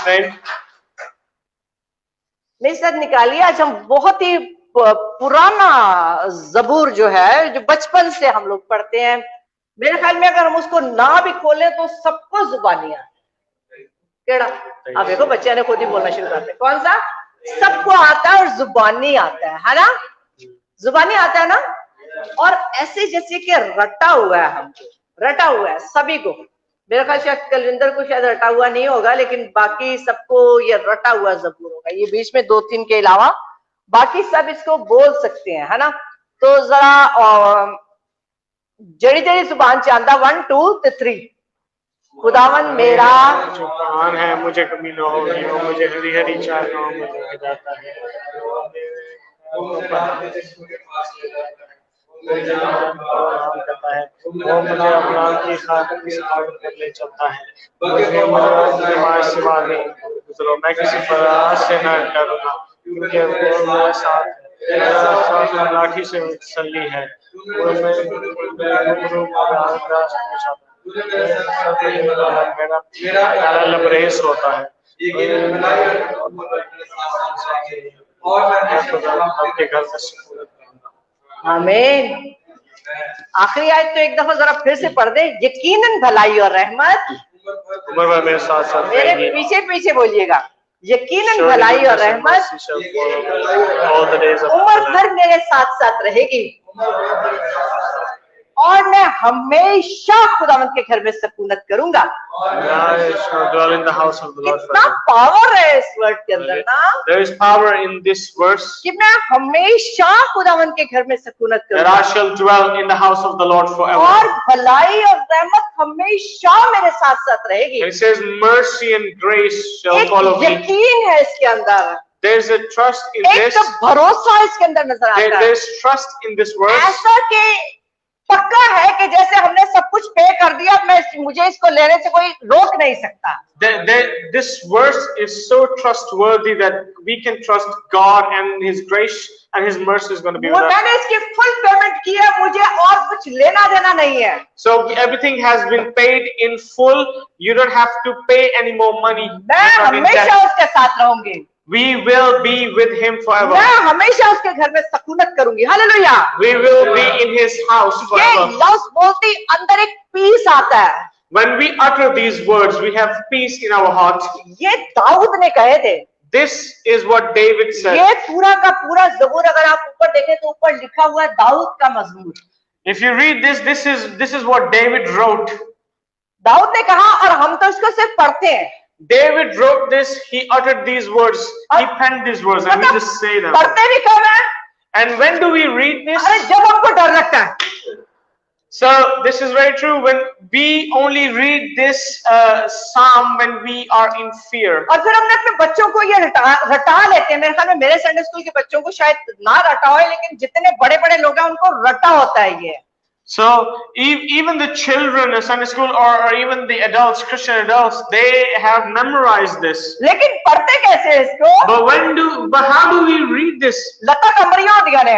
friend. मेरे साथ निकालिए। आज हम बहुत ही पुराना जबूर जो है, जो बचपन से हम लोग पढ़ते हैं, मेरे ख्याल में अगर हम उसको ना भी खोलें तो सबको जुबानी आता है। केड़ा आप देखो, बच्चे ने खुद ही बोलना शुरू करते हैं। कौन सा? सबको आता है और जुबानी आता है ना? जुबानी आता है ना? और ऐसे जैसे कि रटा हुआ है, हमको रटा हुआ है सभी को। मेरे ख्याल शायद कलविंदर को शायद रटा हुआ नहीं होगा, लेकिन बाकी सबको ये रटा हुआ जबूर होगा। ये बीच में 2-3 के अलावा बाकी सब इसको बोल सकते हैं, है ना? तो जरा जड़ी जड़ी जुबान चांदा 1 2 3। खुदावन मेरा जो कुरान है मुझे कमी न होगी, वो मुझे हरी हरी चार गाँव में लेके जाता है, करता है, वो मुझे अपना की खातिर कर ले चलता है, मुझे सिवा नहीं गुजरो, मैं किसी पर से न डरूंगा, क्योंकि वो मेरे साथ है, लाठी से तसल्ली है, वो मेरा लबरेज होता है और मैं घर में। आमीन। आखिरी आयत तो एक दफा जरा फिर से पढ़ दे। यकीनन भलाई और रहमत उम्र भर मेरे साथ साथ मेरे पीछे पीछे बोलिएगा। यकीनन भलाई और रहमत उम्र भर मेरे साथ साथ रहेगी, और मैं हमेशा खुदावंद के घर में सकूनत करूंगा। कितना पावर है इस वर्ड के अंदर ना। There is power in this verse. कि मैं हमेशा खुदावंद के घर में सकूनत That करूंगा, I shall dwell in the house of the Lord forever. और भलाई और रहमत हमेशा मेरे साथ साथ रहेगी। It says mercy and grace shall follow me. यकीन है इसके अंदर, There is a trust in एक this. भरोसा इसके अंदर नजर आता है। There is trust in this verse. ऐसा कि पक्का है कि जैसे हमने सब कुछ पे कर दिया, मुझे इसको लेने से कोई रोक नहीं सकता। This verse is so trustworthy that we can trust God and His grace and His mercy is going to be with us. मैंने इसकी फुल पेमेंट की है, मुझे और कुछ लेना देना नहीं है। So everything has been paid in full. You don't have to pay any more money. मैं हमेशा उसके साथ रहूंगी। We will be with Him forever. मैं हमेशा उसके घर में सकूनत करूंगी। Hallelujah. We will be in His house forever. ये लफ्ज बोलते अंदर एक पीस आता है। When we utter these words, we have peace in our heart. ये दाऊद ने कहे थे। This is what David said. ये पूरा का पूरा ज़बूर अगर आप ऊपर देखें तो ऊपर लिखा हुआ है दाऊद का मज़मूर। If you read this is what David wrote. Dawood ने कहा, और हम तो इसको सिर्फ पढ़ते हैं। David wrote this. He uttered these words. He penned these words, and we just say them. पढ़ते भी कब हैं? And when do we read this? अरे जब हमको डर लगता है। So this is very true. When we only read this psalm when we are in fear. और फिर हमने अपने बच्चों को ये रटा लेते हैं। मेरे ख्याल में मेरे संडे स्कूल के बच्चों को शायद ना रटा हो, लेकिन जितने बड़े बड़े लोग हैं उनको रटा होता है ये। So even the children in Sunday school or even the adults, Christian adults, they have memorized this. लेकिन पढ़ते कैसे इसको? But how do we read this? लता कमरियां दिया ने।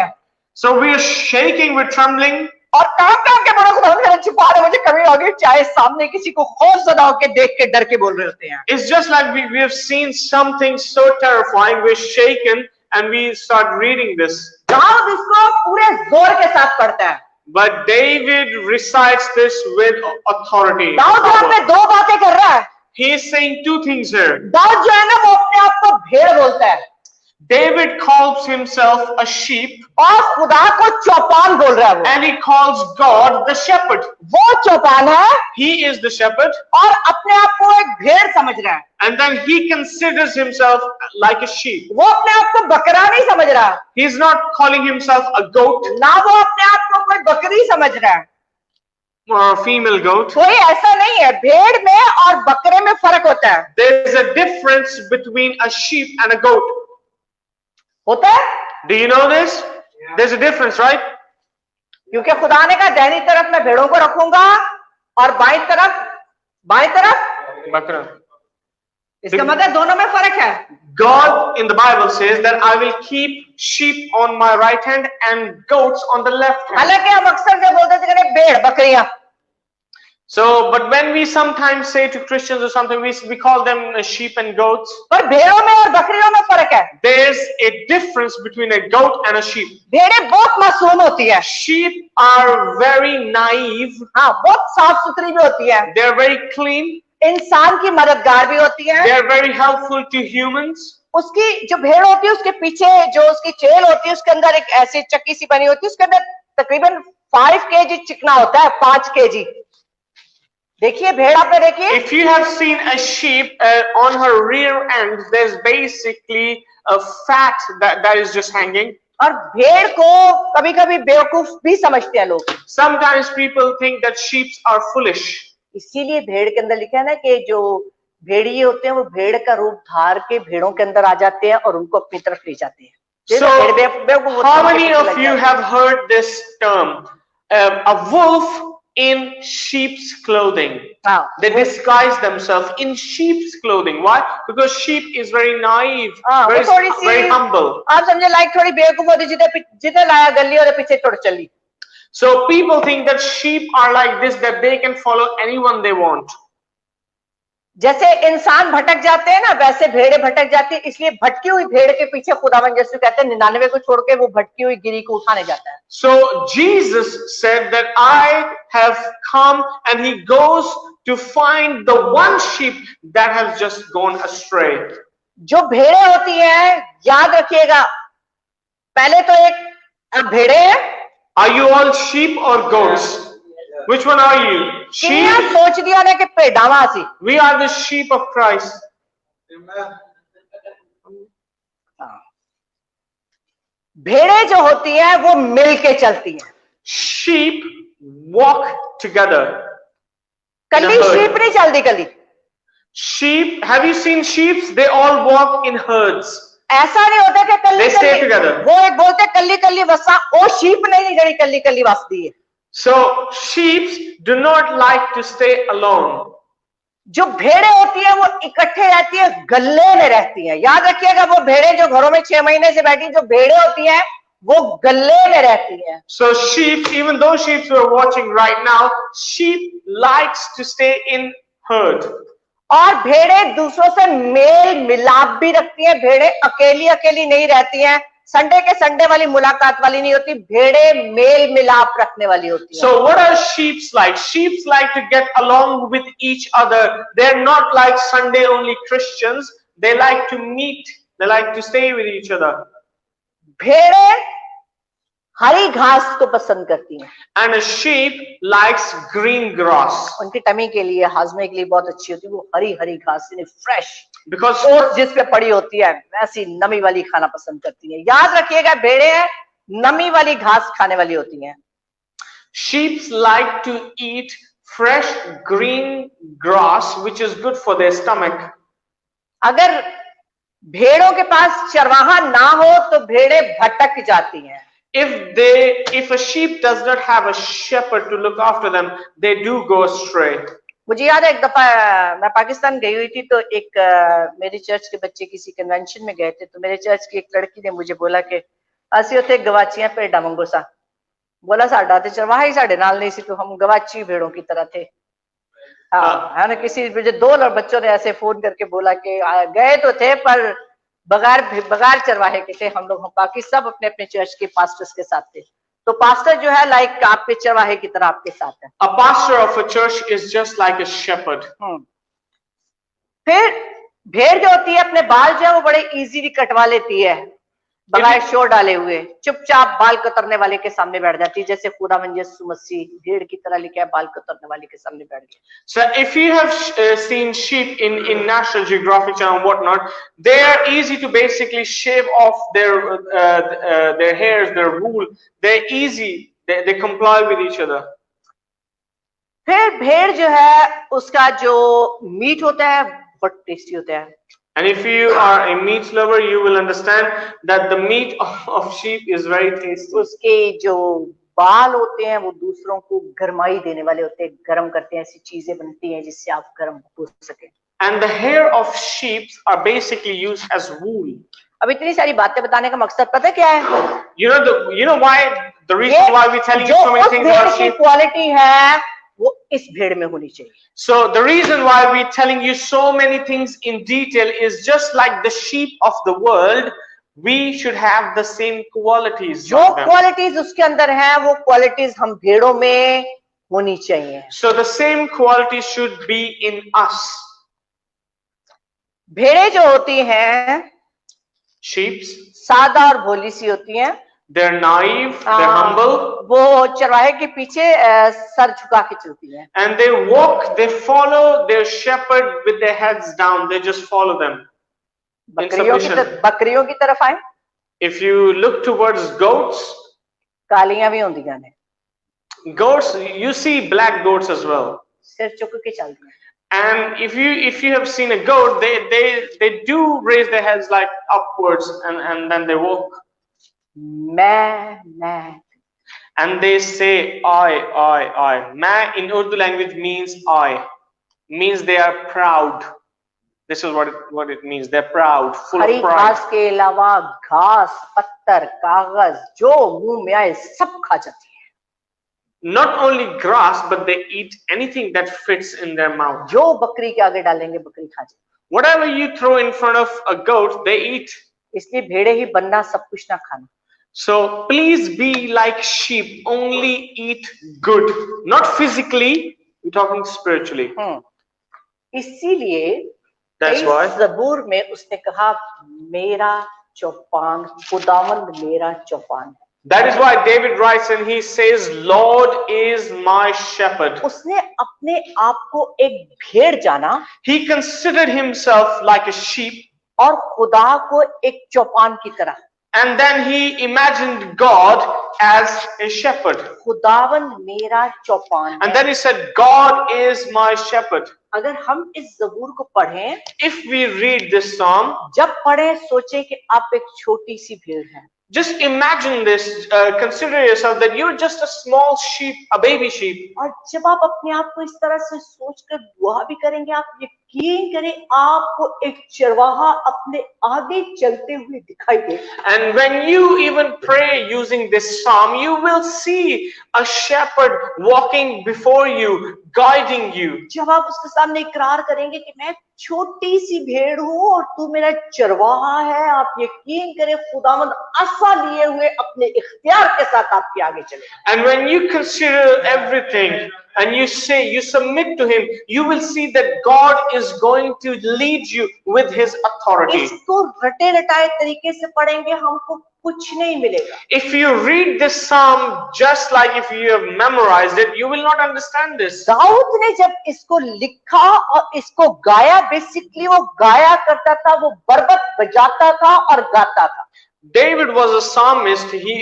So we are shaking, we're trembling. और काम के बड़ों को धमकी छुपा रहे, मुझे कमी होगी, चाहे सामने किसी को खौफजदा होके देख के डर के बोल रहे होते हैं। It's just like we have seen something so terrifying, we're shaken and we start reading this. Dawood इसको पूरे जोर के साथ पढ़ता है। But David recites this with authority. Dawood यहाँ पे दो बातें कर रहा है। He is saying two things here. Dawood जो है ना, वो अपने आप को भेड़ बोलता है। David calls himself a sheep. और खुदा को चौपान बोल रहा है वो। And he calls God the shepherd. वो चौपान है। He is the shepherd. और अपने आप को एक भेड़ समझ रहा है। And then he considers himself like a sheep. वो अपने आप को बकरा नहीं समझ रहा। He is not calling himself a goat. ना वो अपने आप को कोई बकरी समझ रहा है। Or a female goat. कोई ऐसा नहीं है। भेड़ में और बकरे में फर्क होता है। There is a difference between a sheep and a goat. होता है? Do you know this? There's a difference, right? क्योंकि खुदा ने कहा दाहिनी तरफ मैं भेड़ों को रखूंगा और बाईं तरफ बकरा। इसका मतलब दोनों में फर्क है। God in the Bible says that I will keep sheep on my right hand and goats on the left hand. हालांकि हम अक्सर जो बोलते थे कि भेड़ बकरियां। So, but when we sometimes say to Christians or something, we call them sheep and goats. पर भेड़ों में और बकरियों में फर्क है। There's a difference between a goat and a sheep. भेड़ें बहुत मासूम होती है। Sheep are very naive. हाँ, बहुत साफ सुथरी भी होती है। They're very clean. इंसान की मददगार भी होती है। They're very helpful to humans. उसकी जो भेड़ होती है उसके पीछे जो उसकी चेल होती है उसके अंदर एक ऐसी चक्की सी बनी होती है, उसके अंदर तकरीबन 5 kg चिकना होता है, 5 kg। देखिए भेड़, आपने देखिए। If you have seen a sheep, on her rear end, there's basically a fat that is just hanging. और भेड़ को कभी-कभी बेवकूफ भी समझते हैं लोग। Sometimes people think that sheep are foolish. इसीलिए भेड़ के अंदर लिखा है ना कि जो भेड़िए होते हैं वो भेड़ का रूप धार के भेड़ों के अंदर आ जाते हैं और उनको अपनी तरफ ले जाते हैं। So, how many of you have heard this term? A wolf in sheep's clothing. They disguise themselves in sheep's clothing. Why? Because sheep is very naive, very humble. आप समझे, लाइक थोड़ी बेवकूफ होती, जिधर लाया गली और पीछे तोड़ चली। So people think that sheep are like this, that they can follow anyone they want. जैसे इंसान भटक जाते हैं ना, वैसे भेड़े भटक जाती है। इसलिए भटकी हुई भेड़ के पीछे खुदावंद यीशु कहते हैं 99 को छोड़ के वो भटकी हुई गिरी को उठाने जाता है। So Jesus said that I have come, and he goes to find the one sheep that has just gone astray. जो भेड़े होती हैं, याद रखिएगा, पहले तो एक भेड़े हैं। Are you all sheep or goats? Which one are you? Sheep. सोच दिया ना कि पेड़ावा सी। We are the sheep of Christ. भेड़े जो होती हैं वो मिल के चलती हैं। Sheep walk together. कली sheep नहीं चलती कली। Sheep, have you seen sheep? They all walk in herds. ऐसा नहीं होता कि कली They stay together. वो एक बोलते कली कली वसा, ओ sheep नहीं जड़ी कली कली वसती है। So sheep do not like to stay alone. जो भेड़े होती है वो इकट्ठे रहती है, गल्ले में रहती है। याद रखिएगा, वो भेड़े जो घरों में 6 महीने से बैठी, जो भेड़े होती हैं वो गल्ले में रहती है। So sheep, even though sheep are watching right now, sheep likes to stay in herd. और भेड़े दूसरों से मेल मिलाप भी रखती हैं। भेड़े अकेली अकेली नहीं रहती हैं, संडे के संडे वाली मुलाकात वाली नहीं होती, भेड़े मेल मिलाप रखने वाली होती हैं। So what are sheep like? Sheep like to get along with each other. They're not like Sunday only Christians. They like to meet. They like to stay with each other. भेड़े हरी घास को पसंद करती हैं। And a sheep likes green grass. उनकी tummy के लिए, हाजमे के लिए बहुत अच्छी होती है वो हरी हरी घास, फ्रेश। Because और जिस पे पड़ी होती है वैसी नमी वाली खाना पसंद करती है। याद रखिएगा, भेड़े नमी वाली घास खाने वाली होती हैं। sheep like to eat fresh green grass, which is good for their stomach. अगर भेड़ों के पास चरवाहा ना हो तो भेड़े भटक जाती हैं। If a sheep does not have a shepherd to look after them, they do go astray. मुझे याद है एक दफा मैं पाकिस्तान गई हुई थी, तो एक मेरी चर्च के बच्चे किसी कन्वेंशन में गए थे, तो मेरे चर्च की एक लड़की ने मुझे बोला कि असि उथे गवाचियां भेड़ा वांगू सा। बोला साडा ते चरवाहा ही साडे नाल नहीं सी, तो हम गवाची भेड़ों की तरह थे। हाँ, है ना। किसी मुझे 2 बच्चों ने ऐसे फोन करके बोला कि गए तो थे पर बगैर चरवाहे के थे हम लोग। हम बाकी सब अपने अपने चर्च के पास्टर्स के साथ थे। तो पास्टर जो है लाइक आपके चरवाहे की तरह आपके साथ है। A pastor of a church is just like a shepherd. फिर भेड़ जो होती है अपने बाल जो है वो बड़े इजीली कटवा लेती है, बगैर शोर डाले हुए। चुपचाप बाल कतरने वाले के सामने बैठ जाती है, जैसे खुदावंद यीशु मसीह भेड़ की तरह लिखा है, बाल कतरने वाले के सामने बैठ गए। So if you have seen sheep in National Geographic Channel and whatnot, they are easy to basically shave off their hairs, their wool. They're easy. They comply with each other. फिर भेड़ जो है उसका जो मीट होता है बहुत tasty होता है। And if you are a meat lover, you will understand that the meat of sheep is very tasty. उसके जो बाल होते हैं वो दूसरों को गर्माई देने वाले होते हैं, गर्म करते हैं, ऐसी चीजें बनती हैं जिससे आप गर्म हो सके। And the hair of sheep are basically used as wool. अब इतनी सारी बातें बताने का मकसद पता है क्या है? You know why the reason why we telling you so many things about sheep? Quality है वो इस भेड़ में होनी चाहिए। So the reason why we're telling you so many things in detail is just like the sheep of the world, we should have the same qualities. जो qualities उसके अंदर है वो क्वालिटीज हम भेड़ों में होनी चाहिए। So the same qualities should be in us. भेड़ें जो होती हैं Sheep, सादा और भोली सी होती हैं। they're naive, they're humble, वो चरवाहे के पीछे सर झुका के चलती हैं। and they walk, they follow their shepherd with their heads down. They just follow them. बकरियों की तरफ आए, If you look towards goats, कालियां भी होंदियां ने, goats, you see black goats as well. सिर चुक के चलती हैं। And if you have seen a goat, they do raise their heads like upwards, and then they walk. मैं And they say I. Main in Urdu language means I, means they are proud. This is what it means. They're proud, full Hari of pride. घास के अलावा घास, पत्थर, कागज जो मुंह में आए सब खा जाती है। Not only grass, but they eat anything that fits in their mouth. जो बकरी के आगे डालेंगे बकरी खा जाएगी। Whatever you throw in front of a goat, they eat. इसलिए भेड़े ही बनना, सब कुछ ना खाना। So please be like sheep. Only eat good, not physically. We're talking spiritually. इसीलिए That's why ज़बूर में उसने कहा मेरा चौपान, खुदावंद मेरा चौपान है। That is why David writes and he says, Lord is my shepherd. उसने अपने आप को एक भेड़ जाना। He considered himself like a sheep. और खुदा को एक चौपान की तरह। And then he imagined God as a shepherd. खुदावंद मेरा चौपान है। And then he said, God is my shepherd. अगर हम इस ज़बूर को पढ़ें, If we read this psalm, जब पढ़ें सोचें कि आप एक छोटी सी भेड़ हैं। just imagine this, consider yourself that you're just a small sheep, a baby sheep. और जब आप अपने आप को इस तरह से सोचकर दुआ भी करेंगे, आप यकीन करें आपको एक चरवाहा अपने आगे चलते हुए दिखाई दे। And when you even pray using this psalm, you will see a shepherd walking before you, guiding you. जब आप उसके सामने इकरार करेंगे कि मैं छोटी सी भेड़ हूँ और तू मेरा चरवाहा है, आप यकीन करें खुदावंद आसा लिए हुए अपने इख्तियार के साथ आपके आगे चले। And when you consider everything and you say, you submit to him, you will see that God is going to lead you with his authority. इसको रटे रटाए तरीके से पढ़ेंगे हमको कुछ नहीं मिलेगा। If you read this psalm just like if you have memorized it, you will not understand this. Dawood ने जब इसको लिखा और इसको गाया, बेसिकली वो गाया करता था, वो बरबत बजाता था और गाता था। David was a psalmist. He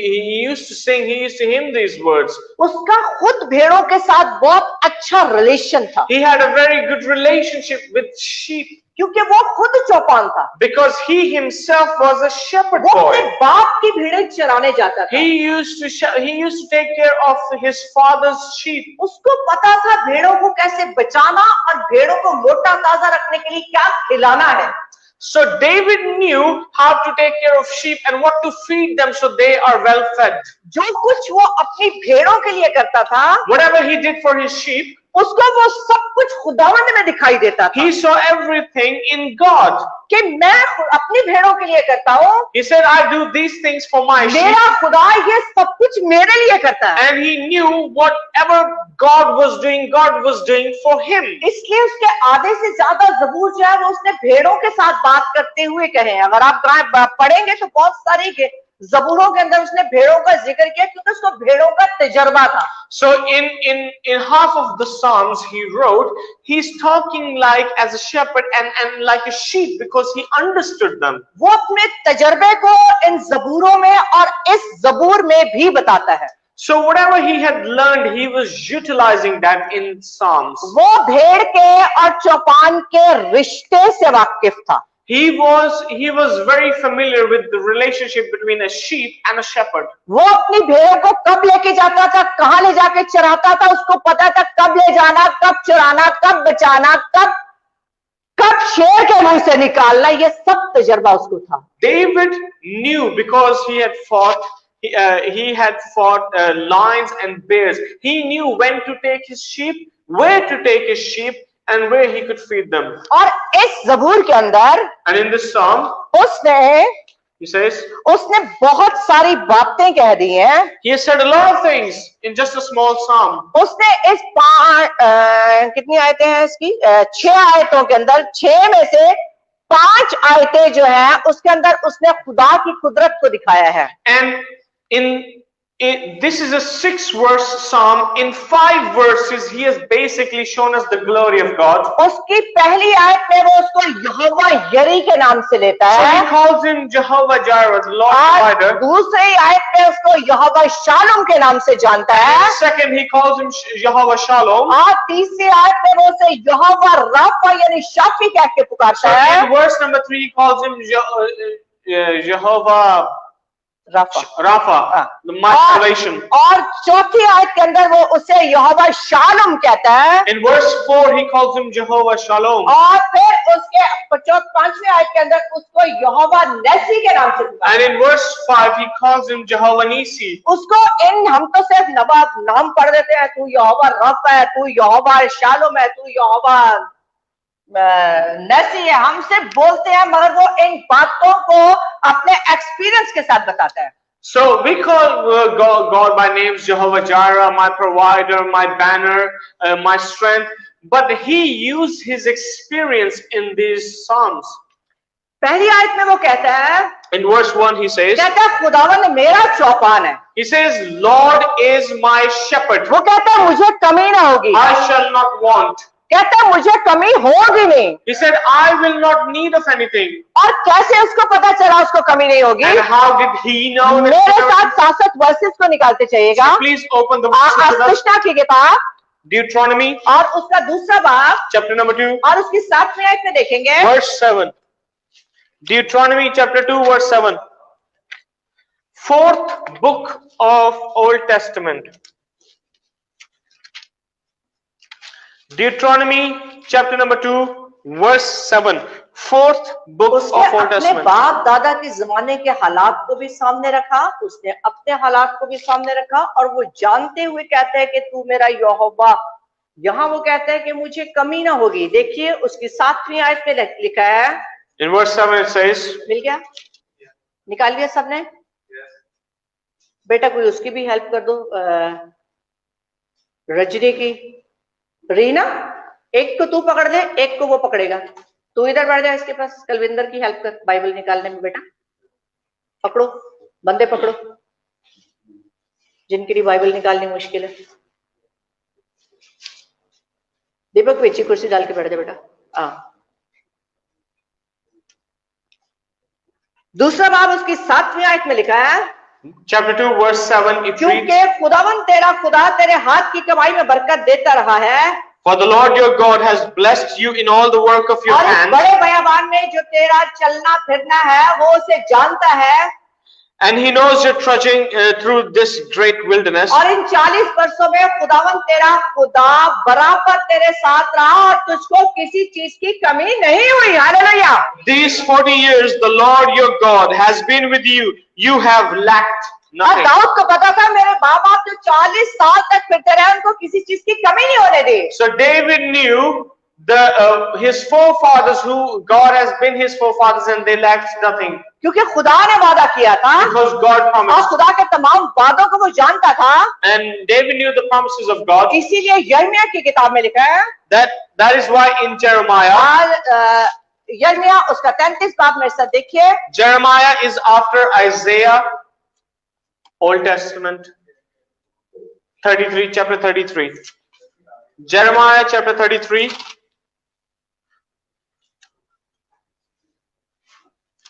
used to sing, he used to hymn these words. उसका खुद भेड़ों के साथ बहुत अच्छा रिलेशन था। He had a very good relationship with sheep. क्योंकि वो खुद चौपान था। Because he himself was a shepherd वो boy. अपने बाप की भेड़ें चराने जाता था। He used to take care of his father's sheep. उसको पता था भेड़ों को कैसे बचाना और भेड़ों को मोटा ताजा रखने के लिए क्या खिलाना है। So David knew how to take care of sheep and what to feed them so they are well fed. जो कुछ वो अपनी भेड़ों के लिए करता था, Whatever he did for his sheep, उसको वो सब कुछ खुदावंद में दिखाई देता था। he saw everything in God. कि मैं अपनी भेड़ों के लिए करता हूँ। He said, I do these things for my sheep. मेरा खुदा ये सब कुछ मेरे लिए करता है। And he knew whatever God was doing for him. इसलिए उसके आधे से ज्यादा ज़बूर जो है वो उसने भेड़ों के साथ बात करते हुए कहे हैं। अगर आप पढ़ेंगे तो बहुत सारी ज़बूरों के अंदर उसने भेड़ों का जिक्र किया क्योंकि उसको भेड़ों का तजर्बा था। So in half of the Psalms he wrote, he's talking like as a shepherd and like a sheep because he understood them. वो अपने तजर्बे को इन ज़बूरों में और इस ज़बूर में भी बताता है। So whatever he had learned, he was utilizing that in Psalms. वो भेड़ के और चौपान के रिश्ते से वाकिफ था। He was very familiar with the relationship between a sheep and a shepherd. वो अपनी भेड़ को कब लेके जाता था, कहाँ ले जाके चराता था, उसको पता था कब ले जाना, कब चराना, कब बचाना, कब शेर के मुंह से निकालना, ये सब तजर्बा उसको था। David knew because he had fought lions and bears. He knew when to take his sheep, where to take his sheep and where he could feed them. और इस ज़बूर के अंदर And in this psalm, उसने he says, बहुत सारी बातें कह दी हैं। he has said a lot of things in just a small psalm. उसने इस कितनी आयतें हैं इसकी 6 आयतों के अंदर 6 में से 5 आयतें जो हैं उसके अंदर उसने खुदा की कुदरत को दिखाया है। And this is a 6-verse psalm. In 5 verses, he has basically shown us the glory of God. उसकी पहली आयत में वो उसको यहोवा यरी के नाम से लेता So है he calls him Jehovah Jireh, the Lord और Provider. दूसरी आयत में उसको यहोवा शालोम के नाम से जानता है Second, he calls him Jehovah Shalom. और तीसरी आयत में वो उसे यहोवा राफा यानी शाफी कह के So पुकारता है। in verse number 3, he calls him Jehovah Rapha, my salvation. और चौथी आयत के अंदर वो उसे यहोवा शालोम कहता है In verse 4, he calls him Jehovah Shalom. और फिर उसके 5वीं आयत के अंदर उसको यहोवा नेसी के नाम से पुकारता And in verse 5, he calls him Jehovah Nisi. है। उसको हम तो सिर्फ नाम पढ़ देते हैं, तू यहोवा राफा है, तू यहोवा शालोम है, तू यहोवा नेसी है, हम सिर्फ बोलते हैं मगर वो इन बातों को अपने एक्सपीरियंस के साथ बताता है। So we call God by names Jehovah Jireh, my provider, my banner, my strength. But he used his experience in these psalms. पहली आयत में वो कहता है, In verse 1, he says, कहता है खुदावन मेरा चौपान है। he says, Lord is my shepherd. वो कहता है मुझे कमी ना होगी, I shall not want. कहता है मुझे कमी होगी नहीं। He said, I will not need of anything. और कैसे उसको पता चला उसको कमी नहीं होगी? And how did he know? मेरे साथ 66 वर्सेस को निकालते चाहिएगा। Please open the verses with us. अस्पष्टता की किताब Deuteronomy, और उसका दूसरा बाब chapter number 2, और उसकी 7वीं आयत में देखेंगे verse 7. Deuteronomy chapter 2, verse 7. 4th book of Old Testament. Deuteronomy chapter number 2, verse 7. 4th book of उसने Old अपने Testament. बाप दादा के जमाने के हालात को भी सामने रखा, उसने अपने हालात को भी सामने रखा और वो जानते हुए कहता है कि तू मेरा यहोवा। यहाँ वो कहता है कि मुझे कमी ना होगी। देखिए उसकी 7वीं आयत में लिखा है, In verse 7 it says, मिल गया? निकाल लिया सबने? बेटा कोई उसकी भी हेल्प कर दो, रजनी की। रीना, एक को तू पकड़ ले, एक को वो पकड़ेगा। तू इधर बैठ जा इसके पास, कलविंदर की हेल्प कर बाइबल निकालने में। बेटा पकड़ो, बंदे पकड़ो जिनके लिए बाइबल निकालनी मुश्किल है। दीपक पीछे कुर्सी डाल के बैठ जा बेटा। हाँ, दूसरा बाब उसकी 7वीं आयत में लिखा है, chapter 2, verse 7, it reads, क्योंकि खुदावन तेरा खुदा तेरे हाथ की कमाई में बरकत देता रहा है For the Lord your God has blessed you in all the work of your और इस hands, बड़े बयाबान में जो तेरा चलना फिरना है वो उसे जानता है and he knows you're trudging through this great wilderness. और इन 40 वर्षों में खुदावन तेरा खुदा बराबर तेरे साथ रहा और तुझको किसी चीज की कमी नहीं हुई। Hallelujah. These 40 years the Lord your God has been with you. You have lacked और nothing. दाऊद को पता था मेरे बाप बाप जो 40 साल तक फिरते रहे उनको किसी चीज की कमी नहीं होने दी। So David knew his forefathers, who God has been his forefathers, and they lacked nothing क्योंकि खुदा ने वादा किया था because God और promised. खुदा के तमाम वादों को वो जानता था। And David knew the promises of God. इसीलिए यिर्मयाह की किताब में लिखा है, That is why in Jeremiah, और यिर्मयाह उसका 33 बाब मेरे साथ देखिए। Jeremiah is after Isaiah, Old Testament, 33, chapter 33. Jeremiah chapter 33.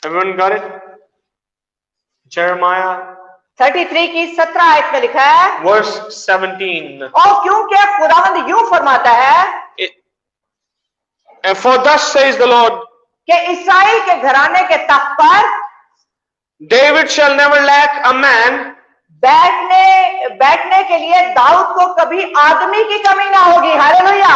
Everyone got it? Jeremiah 33 की 17 आयत में लिखा है, verse 17. और क्योंकि खुदावंद यूं फरमाता है And for thus says the Lord, कि इस्राएल के घराने के तख्त पर David shall never lack a man. बैठने के लिए दाऊद को कभी आदमी की कमी ना होगी। Hallelujah.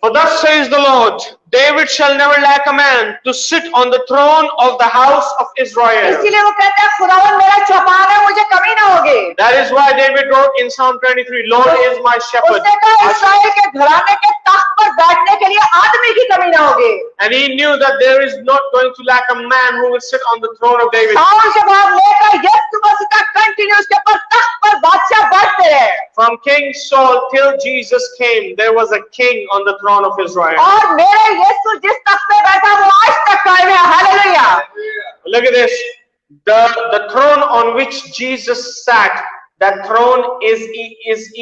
For thus says the Lord, David shall never lack a man to sit on the throne of the house of Israel. इसीलिए वो कहता है खुदावन मेरा चौपान है, मुझे कमी ना होगी। That is why David wrote in Psalm 23, Lord is my shepherd. उसने कहा इस्राएल के घराने के तख्त पर बैठने के लिए आदमी की कमी ना होगी। And he knew that there is not going to lack a man who will sit on the throne of David. Saul के बाद लेकर यीशु मसीह तक कंटिन्यू उसके ऊपर तख्त पर बादशाह बैठते रहे। From King Saul till Jesus came, there was a king on the throne of Israel. और मेरे यीशु जिस तख्त पे बैठा वो आज तक कायम है। Hallelujah. Look at this. The throne on which Jesus sat, that throne is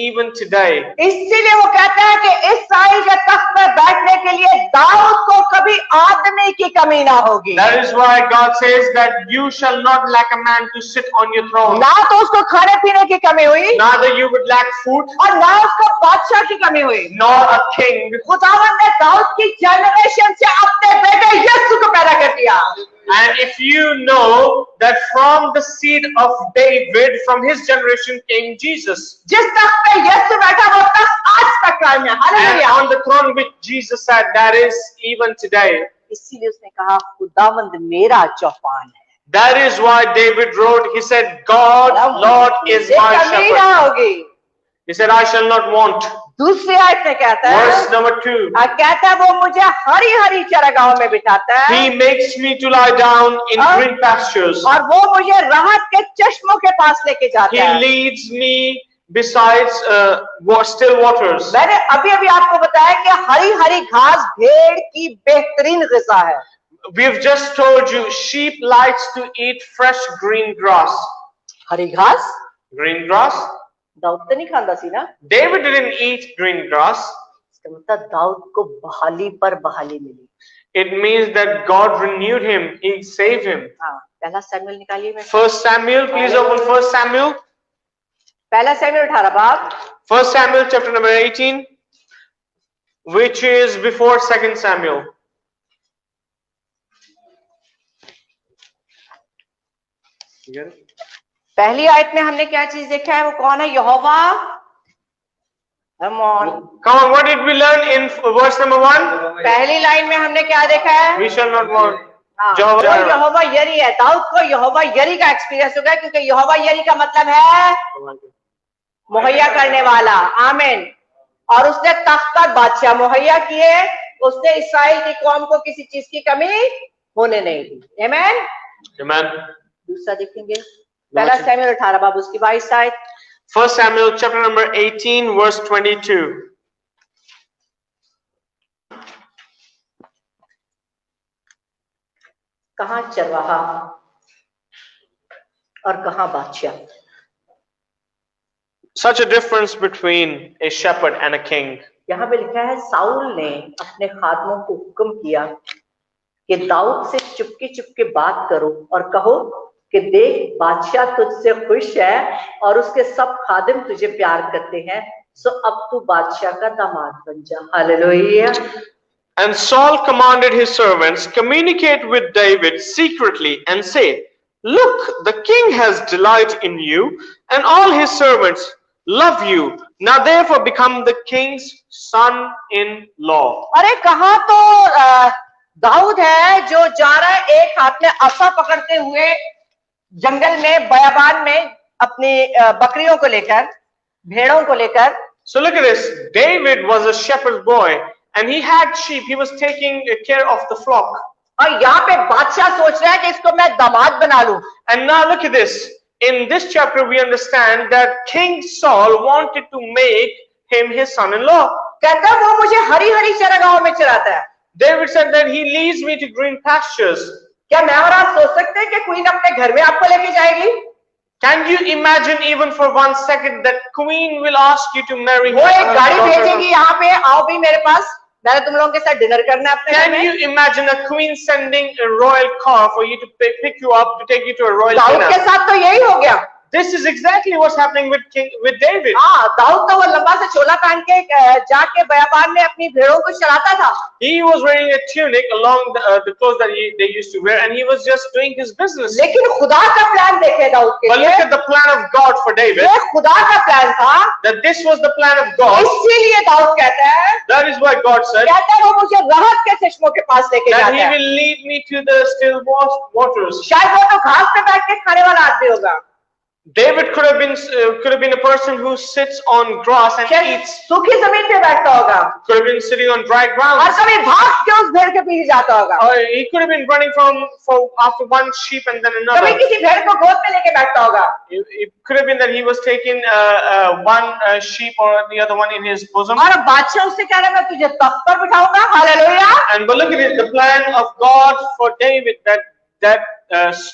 even today. इसीलिए वो कहते हैं कि इस्राएल के तख्त पर बैठने के लिए दाऊद को कभी आदमी की कमी ना होगी। That is why God says that you shall not lack a man to sit on your throne. ना तो उसको खाने पीने की कमी हुई, Neither you would lack food, और ना उसको बादशाह की कमी हुई। nor a king. खुदावंद ने दाऊद की जनरेशन से अपने बेटे यीशु को पैदा कर दिया। And if you know that from the seed of David, from his generation came Jesus. जिस तख्त पे यीशु बैठा वो तख्त आज तक कायम है। And hallelujah. on the throne which Jesus sat, that is even today. इसीलिए उसने कहा खुदावंद मेरा चौपान है। That is why David wrote, he said, God, Lord is ये my कमी ना shepherd. होगी। He said, I shall not want. दूसरी आयत में कहता है, Verse number 2. कहता है वो मुझे हरी हरी चरागाहों में बिठाता है, He makes me to lie down in green pastures. और वो मुझे राहत के चश्मों के पास लेके जाता He है। leads me besides still waters. मैंने अभी अभी आपको बताया कि हरी हरी घास भेड़ की बेहतरीन ग़िज़ा है। We've just told you, sheep likes to eat fresh green grass. हरी घास Green grass? दाऊद तो नहीं खाता सी ना। David didn't eat green grass. इसका मतलब दाऊद को बहाली पर बहाली मिली। It means that God renewed him. He saved him. हाँ, पहला सैमुएल निकालिए मैं। 1 Samuel, please open 1 Samuel. पहला सैमुएल 18 बाब 1 Samuel chapter number 18, which is before 2 Samuel. You get it? पहली आयत में हमने क्या चीज देखा है? वो कौन है? यहोवा। Come on. Come on, what did we learn in verse number 1? पहली लाइन में हमने क्या देखा है? We shall not want. हाँ, Jehovah वो Jireh. यहोवा यरी है। दाऊद को यहोवा यरी का एक्सपीरियंस हो गया, क्योंकि यहोवा यरी का मतलब है मुहैया करने वाला। आमीन। और उसने तख्त पर बादशाह मुहैया किए। उसने इस्राएल की कौम को किसी चीज की कमी होने नहीं दी। आमीन। Amen. दूसरा देखेंगे, पहला सैमुएल 18 बाब उसकी 22 आयत। 1 Samuel chapter number 18, verse 22. कहाँ चरवाहा और कहाँ बादशाह। Such a difference between a shepherd and a king. यहाँ पे लिखा है साउल ने अपने खादमों को हुक्म किया कि दाऊद से चुपके चुपके बात करो और कहो कि देख बादशाह तुझसे खुश है और उसके सब खादिम तुझे प्यार करते हैं, सो अब तू बादशाह का दामाद बन जा। Hallelujah. And Saul commanded his servants, communicate with David secretly and say, look, the king has delight in you and all his servants love you. Now therefore become the king's son-in-law. अरे कहाँ तो दाऊद है जो जा रहा है एक हाथ में असा पकड़ते हुए जंगल में बयाबान में अपनी बकरियों को लेकर, भेड़ों को लेकर। So look at this. David was a shepherd boy and he had sheep. He was taking care of the flock. और यहाँ पे बादशाह सोच रहा है कि इसको मैं दामाद बना लूं। And now look at this. In this chapter we understand that King Saul wanted to make him his son-in-law. कहता है वो मुझे हरी हरी चरागाहों में चराता है। David said that he leads me to green pastures. क्या मैं और आप सोच सकते हैं कि क्वीन अपने घर में आपको लेके जाएगी? Can you imagine even for 1 second that queen will ask you to marry her? वो एक गाड़ी भेजेगी यहाँ पे, आओ भी मेरे पास, मैंने तुम लोगों के साथ डिनर करना है अपने घर Can में। you imagine a queen sending a royal car for you to pick you up to take you to a royal Dawood के dinner? साथ तो यही हो गया। This is exactly what's happening with David. हाँ, दाऊद तो वो लंबा से चोला पहन के जाके बयाबान में अपनी भेड़ों को चराता था। He was wearing a tunic along the clothes that they used to wear, and he was just doing his business. लेकिन खुदा का प्लान देखे दाऊद के But लिए। look at the plan of God for David. ये खुदा का प्लान था। That this was the plan of God. इसीलिए दाऊद कहता है, That is why God said कहता है वो मुझे राहत के चश्मों के पास लेके that जाता He है। will lead me to the still waters. शायद वो तो घास पे बैठ के खाने वाला आदमी होगा। David could have been a person who sits on grass and शायद eats. सूखी जमीन पे बैठता होगा Could have been sitting on dry और ground. कभी भाग के उस भेड़ के पीछे जाता होगा, Or he could have been running after one sheep and then कभी another. किसी भेड़ को गोद में लेके बैठता होगा, It could have been that he was taking one sheep or the other one in his bosom. और बादशाह उससे कह रहा है मैं तुझे तख्त पर बिठाऊंगा, hallelujah. And but look at it, the plan of God for David, that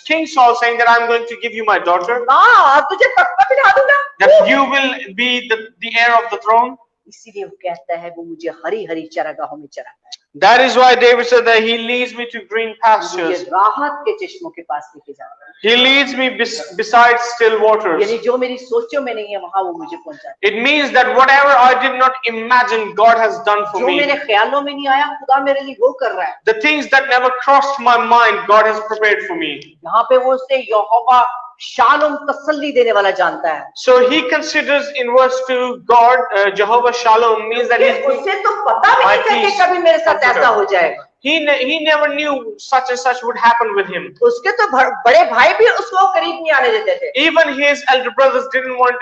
King Saul saying that I'm going to give you my daughter, हाँ तुझे तख्त पर बिठा दूंगा, that you will be the heir of the throne. इसीलिए वो कहता है वो मुझे हरी हरी चरागाहों में चराता है, That is why David said that he leads me to green मुझे pastures. राहत के चश्मों के पास लेके जाता है, He leads me beside still waters. यानी जो मेरी सोचों में नहीं है वहां वो मुझे पहुंचाता It means that whatever I did not imagine, God has done है, for जो me. मेरे ख्यालों में नहीं आया खुदा मेरे लिए वो कर रहा है। The things that never crossed my mind, God has prepared for me. यहाँ पे वो उससे यहोवा शालोम तसल्ली देने वाला जानता है, So he considers in verse 2, God, Jehovah Shalom, means that he's उसे तो पता भी नहीं था कि कभी मेरे साथ ऐसा हो जाएगा, he never knew such and such would happen with him. उसके तो बड़े भाई भी उसको करीब नहीं आने देते थे। Even his elder brothers didn't want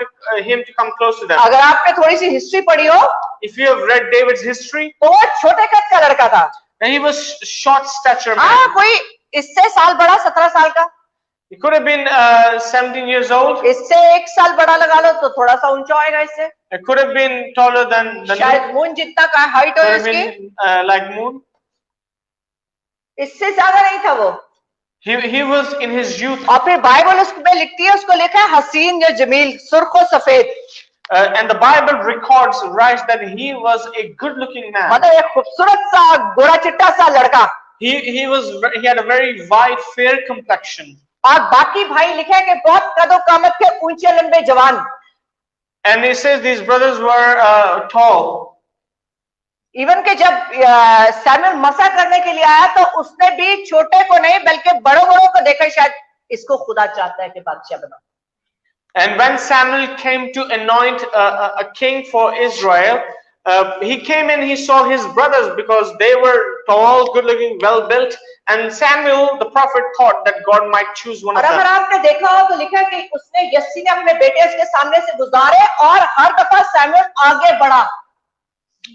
him to come close to them. अगर आपने थोड़ी सी हिस्ट्री पढ़ी हो If you have read David's history, तो वो छोटे कद का लड़का था, he was short stature man. हाँ कोई इससे साल बड़ा 17 साल का, He could have been 17 years old. इससे 1 साल बड़ा लगा लो तो थोड़ा सा ऊंचा होएगा, इससे It could have been taller than शायद मून जितना का हाइट हो could have इसकी, been like moon. इससे ज्यादा नहीं था वो। He was in his youth. और फिर बाइबल उसमें लिखती है, उसको लिखा है हसीन या जमील सुर्ख और सफेद, And the Bible writes that he was a good-looking man. मतलब एक खूबसूरत सा गोरा चिट्टा सा लड़का, He had a very white, fair complexion. और बाकी भाई लिखे कि बहुत कदो कामत के ऊंचे लंबे जवान, And it says these brothers were tall. Even के जब सैमुअल मसा करने के लिए आया तो उसने भी छोटे को नहीं बल्कि बड़ों बड़ों को देखा, शायद इसको खुदा चाहता है कि बादशाह बना। And when Samuel came to anoint a king for Israel, he came and he saw his brothers because they were tall, good-looking, well-built. And Samuel, the prophet, thought that God might choose one of और अगर them. आपने देखा हो तो लिखा है कि उसने यस्सी ने अपने बेटे उसके सामने से गुजारे और हर दफा सैमुअल आगे बढ़ा।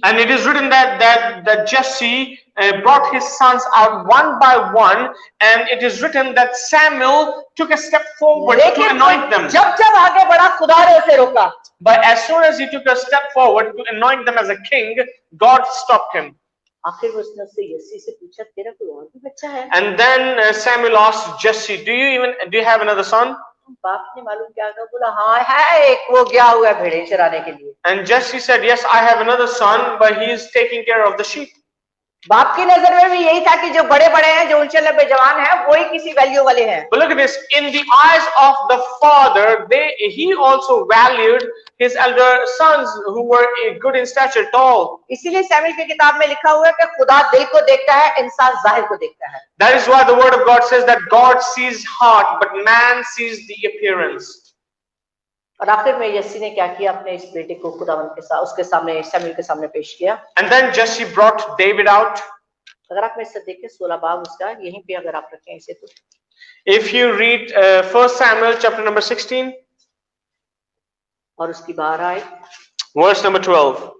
And it is written that Jesse brought his sons out one by one, and it is written that Samuel took a step forward to anoint them. जब जब आगे बढ़ा खुदा ने उसे रोका। But as soon as he took a step forward to anoint them as a king, God stopped him. आखिर उसने उससे यस्सी से पूछा तेरा कोई और भी बच्चा है? And then Samuel asked Jesse, do you have another son? बाप ने मालूम क्या कहा, बोला हाँ है एक, वो गया हुआ है भेड़ें चराने के लिए। And Jesse said, yes, I have another son, but he is taking care of the sheep. बाप की नजर में भी यही था कि जो बड़े बड़े हैं, जो ऊंचे लंबे जवान हैं, वही किसी वैल्यू वाले हैं। But look at this, in the eyes of the father, he also valued his elder sons who were good in stature, tall. इसीलिए सैमुएल की किताब में लिखा हुआ है कि खुदा दिल को देखता है, इंसान जाहिर को देखता है। That is why the word of God says that God sees heart, but man sees the appearance. और आखिर में यस्सी ने क्या किया, अपने इस बेटे को खुदावंद के साथ उसके सामने सैमुएल के सामने पेश किया। And then Jesse brought David out. अगर आप मेरे साथ देखें 16 बाब उसका, यहीं पे अगर आप रखें इसे तो If you read 1 Samuel chapter number 16, और उसकी 12 आए, verse number 12.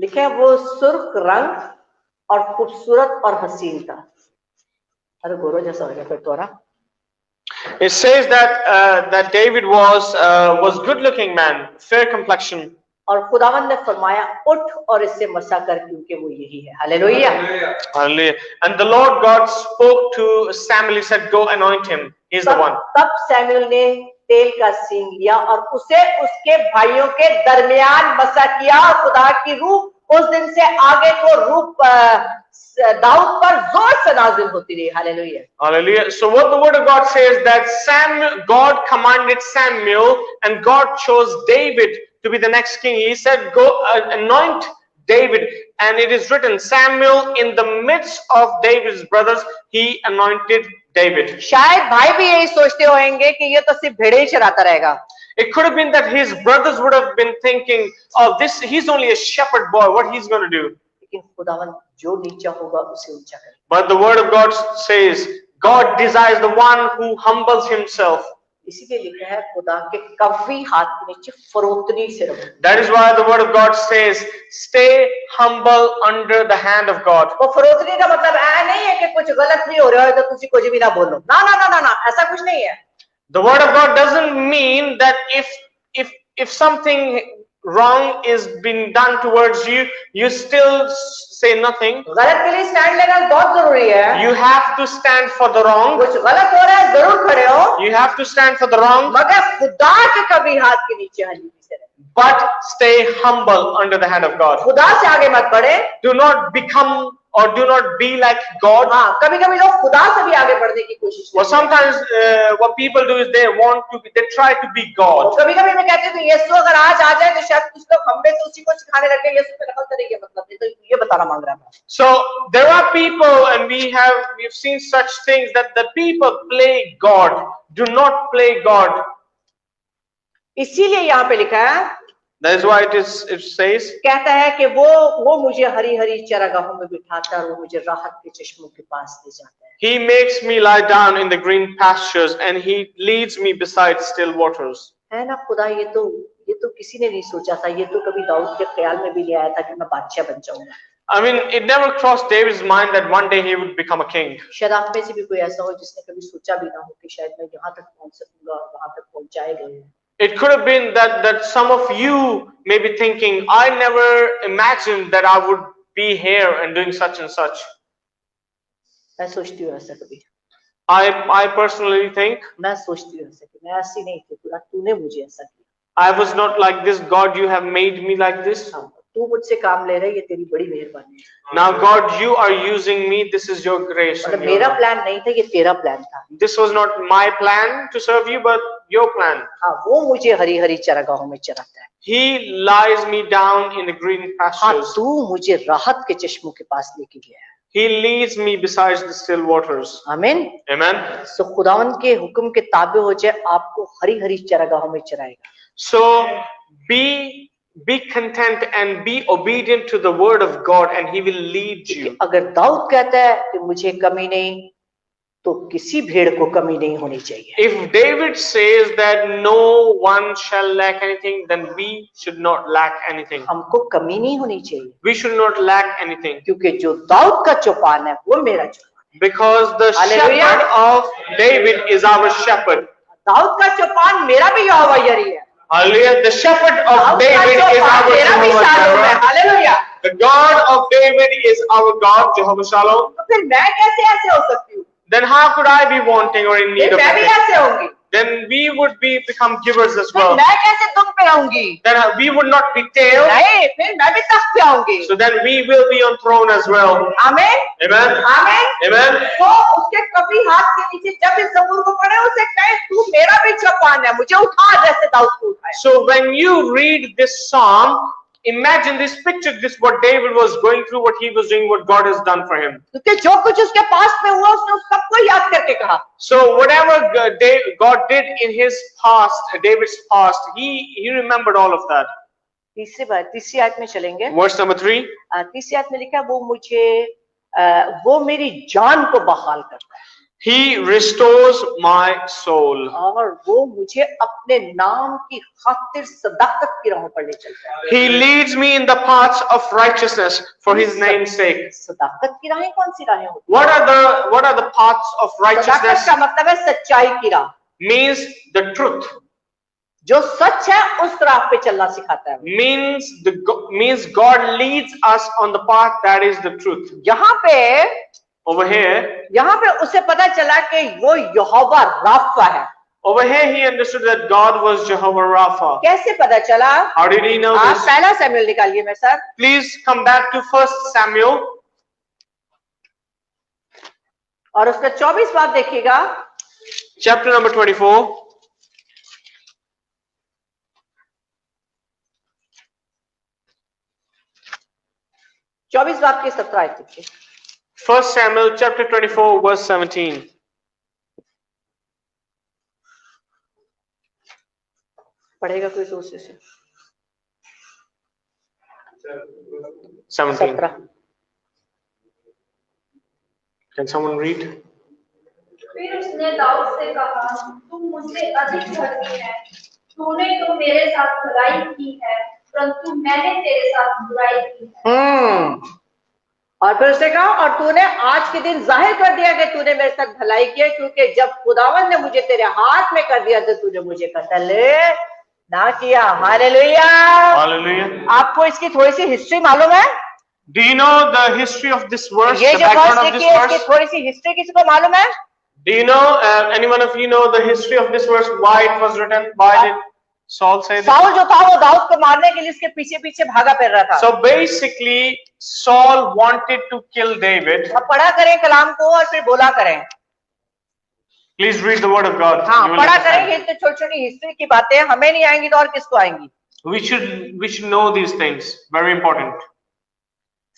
लिखा है वो सुर्ख रंग और खूबसूरत और हसीन था। अरे गोरो जैसा हो गया फिर तो। It says that David was good looking man, fair complexion. और खुदावंद ने फरमाया उठ और इससे मसा कर क्योंकि वो यही है। Hallelujah. Hallelujah. And the Lord God spoke to Samuel. He said, go anoint him. He's the one. तब सैमुएल ने तेल का सींग लिया और उसे उसके भाइयों के दरमियान मसा किया और खुदा की रूह उस दिन से आगे को रूप दाऊद पर जोर से नाजिल होती रही। Hallelujah. Hallelujah. So what the word of God says that God commanded Samuel and God chose David to be the next king. He said, go anoint David. And it is written, Samuel in the midst of David's brothers, he anointed David. शायद भाई भी यही सोचते होंगे कि ये तो सिर्फ भेड़े ही चराता रहेगा। It could have been that his brothers would have been thinking, oh, he's only a shepherd boy, what he's going to do. लेकिन खुदावंद जो नीचा होगा उसे ऊंचा करेगा। But the word of God says God desires the one who humbles himself. इसीलिए लिखा है खुदा के कवी हाथ के नीचे फरोतनी से रहो। That is why the word of God says, stay humble under the hand of God. वो फरोतनी का मतलब ऐ नहीं है कि कुछ गलत भी हो रहा है तो तुझे कुछ भी ना बोलो, ना ना ना ना ना, ऐसा कुछ नहीं है। The word of God doesn't mean that if something wrong is being done towards you, you still say nothing. गलत के लिए स्टैंड लेना बहुत जरूरी है। You have to stand for the wrong. कुछ गलत हो रहा है जरूर खड़े हो, You have to stand for the wrong, मगर खुदा के कभी हाथ के नीचे हलीमी से रहे। but stay humble under the hand of God. खुदा से आगे मत बढ़े। Do not become or do not be like God. हाँ, कभी कभी लोग खुदा से भी आगे बढ़ने की कोशिश Or करते हैं। sometimes what people do is they try to be God. कभी कभी मैं कहती हूँ यीशु अगर आज आ जाए तो शायद कुछ लोग हम में से उसी को सिखाने लगे, यीशु पे नकल करेंगे, मतलब नहीं तो ये बताना मांग रहा है। So there are people, and we've seen such things that the people play God. Do not play God. इसीलिए यहाँ पे लिखा है, That is why it says, कहता है कि वो मुझे हरी हरी चरागाहों में बिठाता है और वो मुझे राहत के चश्मों के पास ले जाता है। He makes me lie down in the green pastures and he leads me beside still waters. है ना खुदा, ये तो किसी ने नहीं सोचा था, ये तो कभी दाऊद के ख्याल में भी नहीं आया था कि मैं बादशाह बन जाऊंगा। I mean, it never crossed David's mind that one day he would become a king. शायद आप में से भी कोई ऐसा हो जिसने कभी सोचा भी ना हो कि शायद मैं यहाँ तक पहुंच सकूंगा और वहां तक पहुंचाए गए। It could have been that some of you may be thinking, I never imagined that I would be here and doing such and such. मैं सोचती हूँ ऐसा कभी, I personally think, मैं सोचती हूँ ऐसा कि मैं ऐसी नहीं थी खुदा, तूने मुझे ऐसा किया। I was not like this. God, you have made me like this. तू मुझसे काम ले रहा है, ये तेरी बड़ी मेहरबानी है। Now, God, you are using me. This is your grace. मतलब मेरा प्लान नहीं था, ये तेरा प्लान था। This was not my plan to serve you, but your plan. हाँ, वो मुझे हरी हरी चरागाहों में चराता है। He lies me down in the green हाँ, pastures. तू मुझे राहत के चश्मों के पास लेके गया है। He leads me beside the still waters. आमीन। Amen. सो खुदावन के हुक्म के ताबे हो जाए, आपको हरी हरी चरागाहों में चराएगा। So be content and be obedient to the word of God, and He will lead you. अगर दाऊद कहता है कि मुझे कमी नहीं, तो किसी भेड़ को कमी नहीं होनी चाहिए। If David says that no one shall lack anything, then we should not lack anything. हमको कमी नहीं होनी चाहिए, We should not lack anything, क्योंकि जो दाऊद का चौपान है वो मेरा चौपान है। because the Hallelujah. shepherd of David is our shepherd. Dawood का चौपान मेरा भी यहोवा यरी है। Hallelujah. The shepherd of Dawood का David is चौपान our मेरा भी Jehovah शालोम है। Shalom. Hallelujah. The God of David is our God, Jehovah Shalom. तो फिर मैं कैसे ऐसे हो सकती हूँ? Then how could I be wanting or in need फिर of मैं भी anything? ऐसे होंगी। Then we would become givers as फिर well. मैं कैसे दुख पे रहूंगी? Then we would not be tail. नहीं, फिर मैं भी तख्त पे आऊंगी। So then we will be on throne as well. आमीन। Amen. आमीन। Amen. तो उसके कभी हाथ के नीचे जब इस ज़बूर को पढ़े, उसे कहे तू मेरा भी चौपान है, मुझे उठा जैसे दाऊद को उठाया। So when you read this psalm, imagine this picture, this what David was going through, what he was doing, what God has done for him. क्योंकि जो कुछ उसके पास में हुआ उसने उस सबको याद करके कहा। So whatever God did in his past, David's past, he remembered all of that. तीसरी आयत में चलेंगे। Verse number 3. तीसरी आयत में लिखा है वो मेरी जान को बहाल करता है He restores my soul. और वो मुझे अपने नाम की खातिर सदाकत की राहों पर ले चलता है। He leads me in the paths of righteousness for his name's sake. सदाकत की राहें कौन सी राहें होती What are the paths of हैं? सदाकत righteousness? का मतलब है सच्चाई की राह। Means the truth. जो सच है उस राह पे चलना सिखाता है। Means God leads us on the path that is the truth. यहाँ पे Over here उसे पता चला कि वो यहोवा राफा है। Over here he understood that God was Jehovah Rapha. कैसे पता चला? How did he know आप this? पहला सैमुएल निकालिए मेरे साथ। Please come back to 1 Samuel. और उसका 24 बात देखिएगा। Chapter number 24. बात की 17 आयत देखिए। 1 Samuel chapter 24 verse 17. पढ़ेगा कोई जोर से? 17. 17। Can someone read? फिर उसने दाऊद से कहा, तू मुझसे अधिक धर्मी है, तूने तो मेरे साथ भलाई की है, परंतु मैंने तेरे साथ बुराई की है। और फिर उसने कहा, और तूने आज के दिन जाहिर कर दिया कि तूने मेरे साथ भलाई की है, क्योंकि जब खुदावन ने मुझे तेरे हाथ में कर दिया तो तूने मुझे कत्ल ना किया। हालेलुया। Hallelujah. आपको इसकी थोड़ी सी हिस्ट्री मालूम है? Do you know the history of this verse, ये the जो वर्स background of लिखी this है इसकी verse? थोड़ी सी हिस्ट्री किसी को मालूम है? Do you know, any one of you know the history of this verse, why it was written? Why did Saul say this? Saul जो था वो दाऊद को मारने के लिए इसके पीछे पीछे भागा फिर रहा था। So basically, Saul wanted to kill David. अब पढ़ा करें कलाम को और फिर बोला करें। Please read the word of God. हाँ, You will पढ़ा understand. करें। ये तो छोटी छोटी हिस्ट्री की बातें हमें नहीं आएंगी तो और किसको आएंगी? We should know these things. Very important.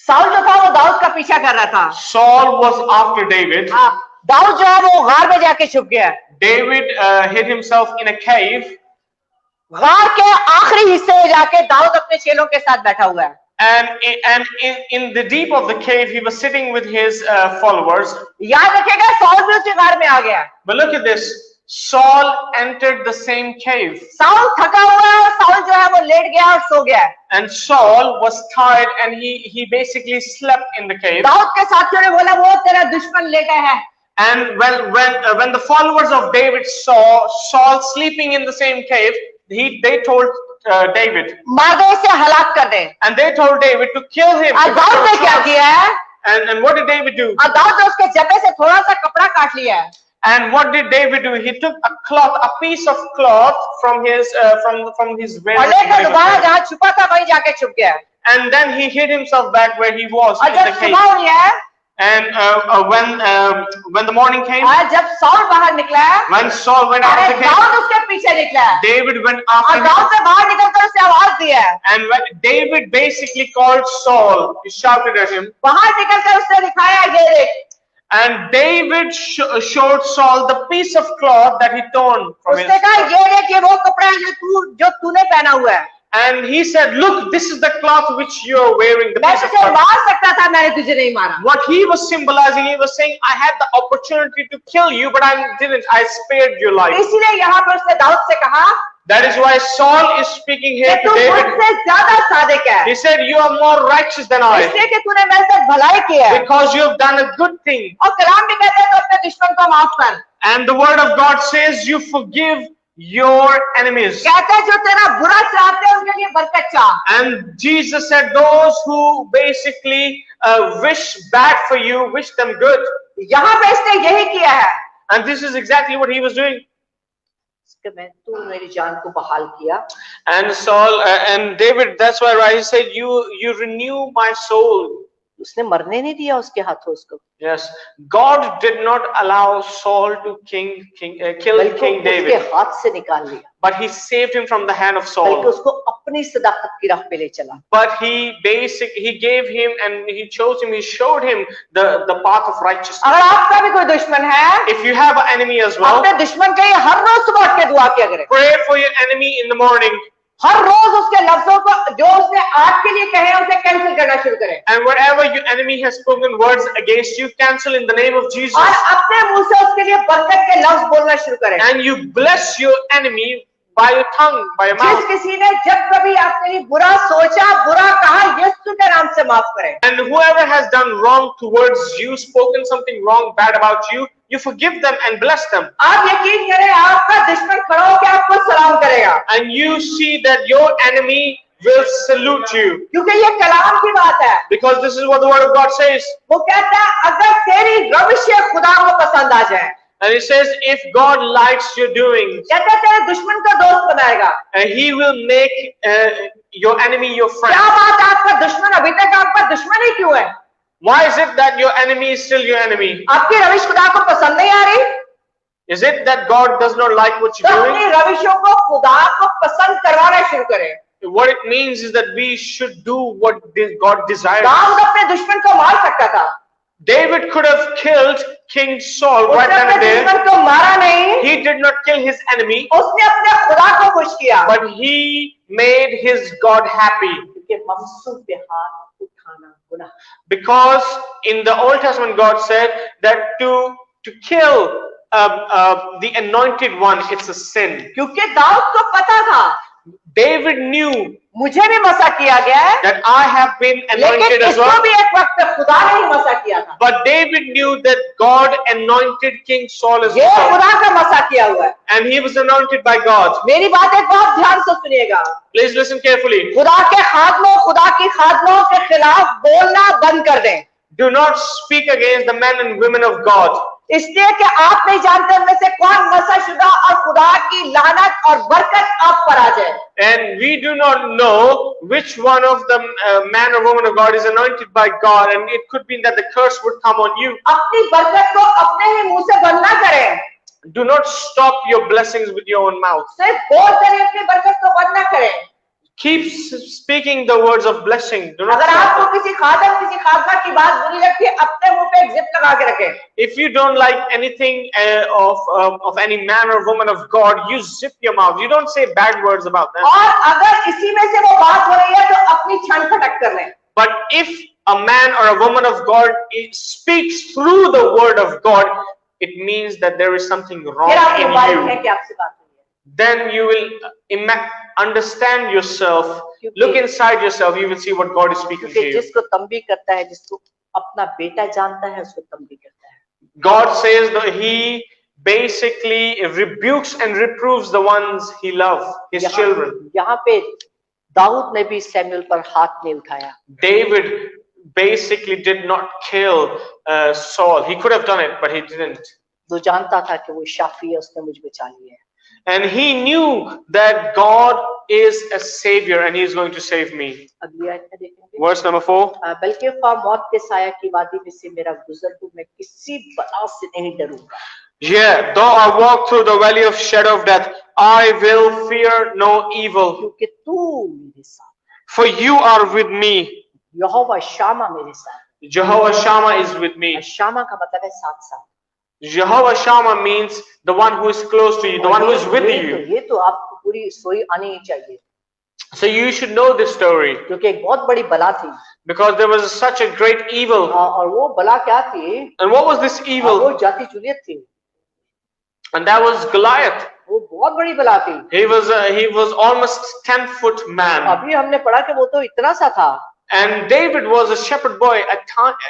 Saul जो था वो दाऊद का पीछा कर रहा था। Saul was after David. हाँ, दाऊद जो है वो गार में जाके छुप गया। David hid himself in a cave. गार के आखिरी हिस्से में जाके दाऊद अपने चेलों के साथ बैठा हुआ है। And in the deep of the cave, he was sitting with his followers. याद रखिएगा, साउल भी उसी गार में आ गया। But look at this. Saul entered the same cave. Saul थका हुआ है और साउल जो है वो लेट गया और सो गया। And Saul was tired and he basically slept in the cave. Dawood के साथियों ने बोला, वो तेरा दुश्मन लेटा है। And when the followers of David saw Saul sleeping in the same cave, they told David. मार दे इसे, हलाक कर दे। And they told David to kill him. और दाऊद ने क्या किया है? And what did David do? और दाऊद ने उसके जबे से थोड़ा सा कपड़ा काट लिया है। And what did David do? He took a piece of cloth from his waist. और लेकर दोबारा जहाँ छुपा था वहीं जाके छुप गया। And then he hid himself back where he was और in the जब cave. सुबह हुई है, And when the morning came, और जब साउल बाहर निकला, when Saul went out of अरे the cave, दाऊद उसके पीछे निकला David went और after him. दाऊद से बाहर निकलकर उसे आवाज दिया। And when David basically called Saul, he shouted at him. बाहर निकलकर उसने दिखाया, ये देख। And David showed Saul the piece of cloth that he torn from his. उसने कहा, ये देख, ये वो कपड़ा है जो तूने पहना हुआ है। And he said, "Look, this is the cloth which you are wearing." The मैं piece of तुझे cloth. मार सकता था, मैंने तुझे नहीं मारा। What he was symbolizing, he was saying, "I had the opportunity to kill you, but I didn't. I spared your life." इसीलिए यहाँ पर उसने दाऊद से कहा, That is why Saul is speaking कि here तू to David. मुझसे ज्यादा सादिक है, He said, "You are more righteous than I, इसलिए कि तूने मेरे साथ भलाई की है because you have done a good thing." और कलाम भी कहते हैं तो अपने दुश्मन को माफ कर। And the word of God says, "You forgive your enemies." कहते हैं जो तेरा बुरा चाहते हैं उनके लिए बरकत चाह। And Jesus said, "Those who basically wish bad for you, wish them good." यहाँ पे इसने यही किया है And this is exactly what he was doing. कि मैं तू मेरी जान को बहाल किया। And Saul and David, that's why right, he said, "You renew my soul." उसने मरने नहीं दिया उसके हाथों उसको, Yes, God did not allow Saul to kill बल्कि King उसके David, हाथ से निकाल लिया, but he saved him from the hand of बल्कि Saul. उसको अपनी सदाकत की राह पे ले चला। But he gave him and he chose him. He showed him the path of righteousness. अगर आपका भी कोई दुश्मन है, If you have an enemy as well, अपने दुश्मन के लिए हर रोज सुबह उठ के दुआ किया करें। pray for your enemy in the morning. हर रोज उसके लफ्जों को जो उसने आज के लिए कहे उसे कैंसिल करना शुरू करें And wherever your enemy has spoken words against you, cancel in the name of Jesus. और अपने मुंह से उसके लिए बरकत के लफ्ज बोलना शुरू करें। And you bless your enemy by your tongue, by your जिस mouth. किसी ने जब कभी आपके लिए बुरा सोचा, बुरा कहा, यीशु के नाम से माफ करें। And whoever has done wrong towards you, spoken something wrong, bad about you, you forgive them and bless them. आप यकीन करें, आपका दुश्मन खड़ा होकर आपको सलाम करेगा, And you see that your enemy will salute you. क्योंकि ये कलाम की बात है। Because this is what the word of God says. वो कहता है अगर तेरी रविश खुदा को पसंद आ जाए, And it says, if God likes your doings, कहता है तेरे दुश्मन का दोस्त बनाएगा। He will make your enemy your friend. क्या बात है, आपका दुश्मन अभी तक आपका दुश्मन ही क्यों है? Why is it that your enemy is still your enemy? आपकी रविश खुदा को पसंद नहीं आ रही? Is it that God does not like what तो you're अपनी doing? रविशों को खुदा को पसंद करवाना शुरू करें। What it means is that we should do what God desires. Dawood अपने दुश्मन को मार सकता था, David could have killed King Saul right उसने then अपने and there. दुश्मन को मारा नहीं, He did not kill his enemy, उसने अपने खुदा को खुश किया। but he made his God happy. क्योंकि मंसूब पे हाथ उठाना गुनाह। Because in the Old Testament, God said that to kill the anointed one, it's a sin. क्योंकि दाऊद को पता था David knew मुझे भी मसा किया गया है, that I have been लेकिन anointed as इसको well. भी एक वक्त पे खुदा ने ही मसा किया था। But David knew that God anointed King Saul as ये well. खुदा का मसा किया हुआ है। And he was anointed by God. मेरी बात एक बहुत ध्यान से सुनिएगा, Please listen carefully. खुदा के खादमों, खुदा की खादमों के खिलाफ बोलना बंद कर दें, Do not speak against the men and women of God. इसलिए कि आप नहीं जानते उनमें से कौन मसाशुदा और खुदा की लानत और बरकत आप पर आ जाए। And we do not know which one of the man or woman of God is anointed by God, and it could be that the curse would come on you. अपनी बरकत को अपने ही मुंह से बंद ना करें, Do not stop your blessings with your own mouth. सिर्फ बोलते रहिए, अपनी बरकत को बंद ना करें। Keep speaking the words of blessing. Do not अगर stop आपको them. किसी खादम, किसी खादमा की बात बुरी लगती है, अपने मुंह पे एक जिप लगा के रखें। If you don't like anything of any man or woman of God, you zip your mouth. You don't say bad words about them. और अगर इसी में से वो बात हो रही है तो अपनी छन फटक कर लें। But if a man or a woman of God speaks through the word of God, it means that there is something wrong फिर आप in मोबाइल है you. कि आपसे बात हुई है। Then you will understand yourself, look inside yourself, you will see what God is speaking to क्योंकि you. जिसको तंबी करता है, जिसको अपना बेटा जानता है, उसको तंबी करता है। God says that he basically rebukes and reproves the ones he loves, his children. यहाँ पे दाऊद ने भी सैमुएल पर हाथ नहीं उठाया। David basically did not kill Saul. He could have done it, but he didn't. वो जानता था कि वो शाफी है, उसने मुझ बचा लिया है। And he knew that God is a savior and he is going to save me. अगली आयत में देखेंगे। Verse number 4. बल्कि मौत के साया की वादी में से मेरा गुजर दूं, मैं किसी बला से नहीं डरूंगा। Yeah, though I walk through the valley of shadow of death, I will fear no evil. क्योंकि तू मेरे साथ, For you are with me. यहोवा शामा मेरे साथ। Jehovah Shammah is with me. शामा का मतलब है साथ साथ। Jehovah Shammah means the one who is close to you, the one who is with you. ये तो आपको पूरी सोई आनी ही चाहिए, So you should know this story क्योंकि एक बहुत बड़ी बला थी। because there was such a great evil. और वो बला क्या थी? And what was this वो evil? जाति जूलियत थी। And that was Goliath. वो बहुत बड़ी बला थी। He was almost 10-foot man. अभी हमने पढ़ा कि वो तो इतना सा था। And David was a shepherd boy.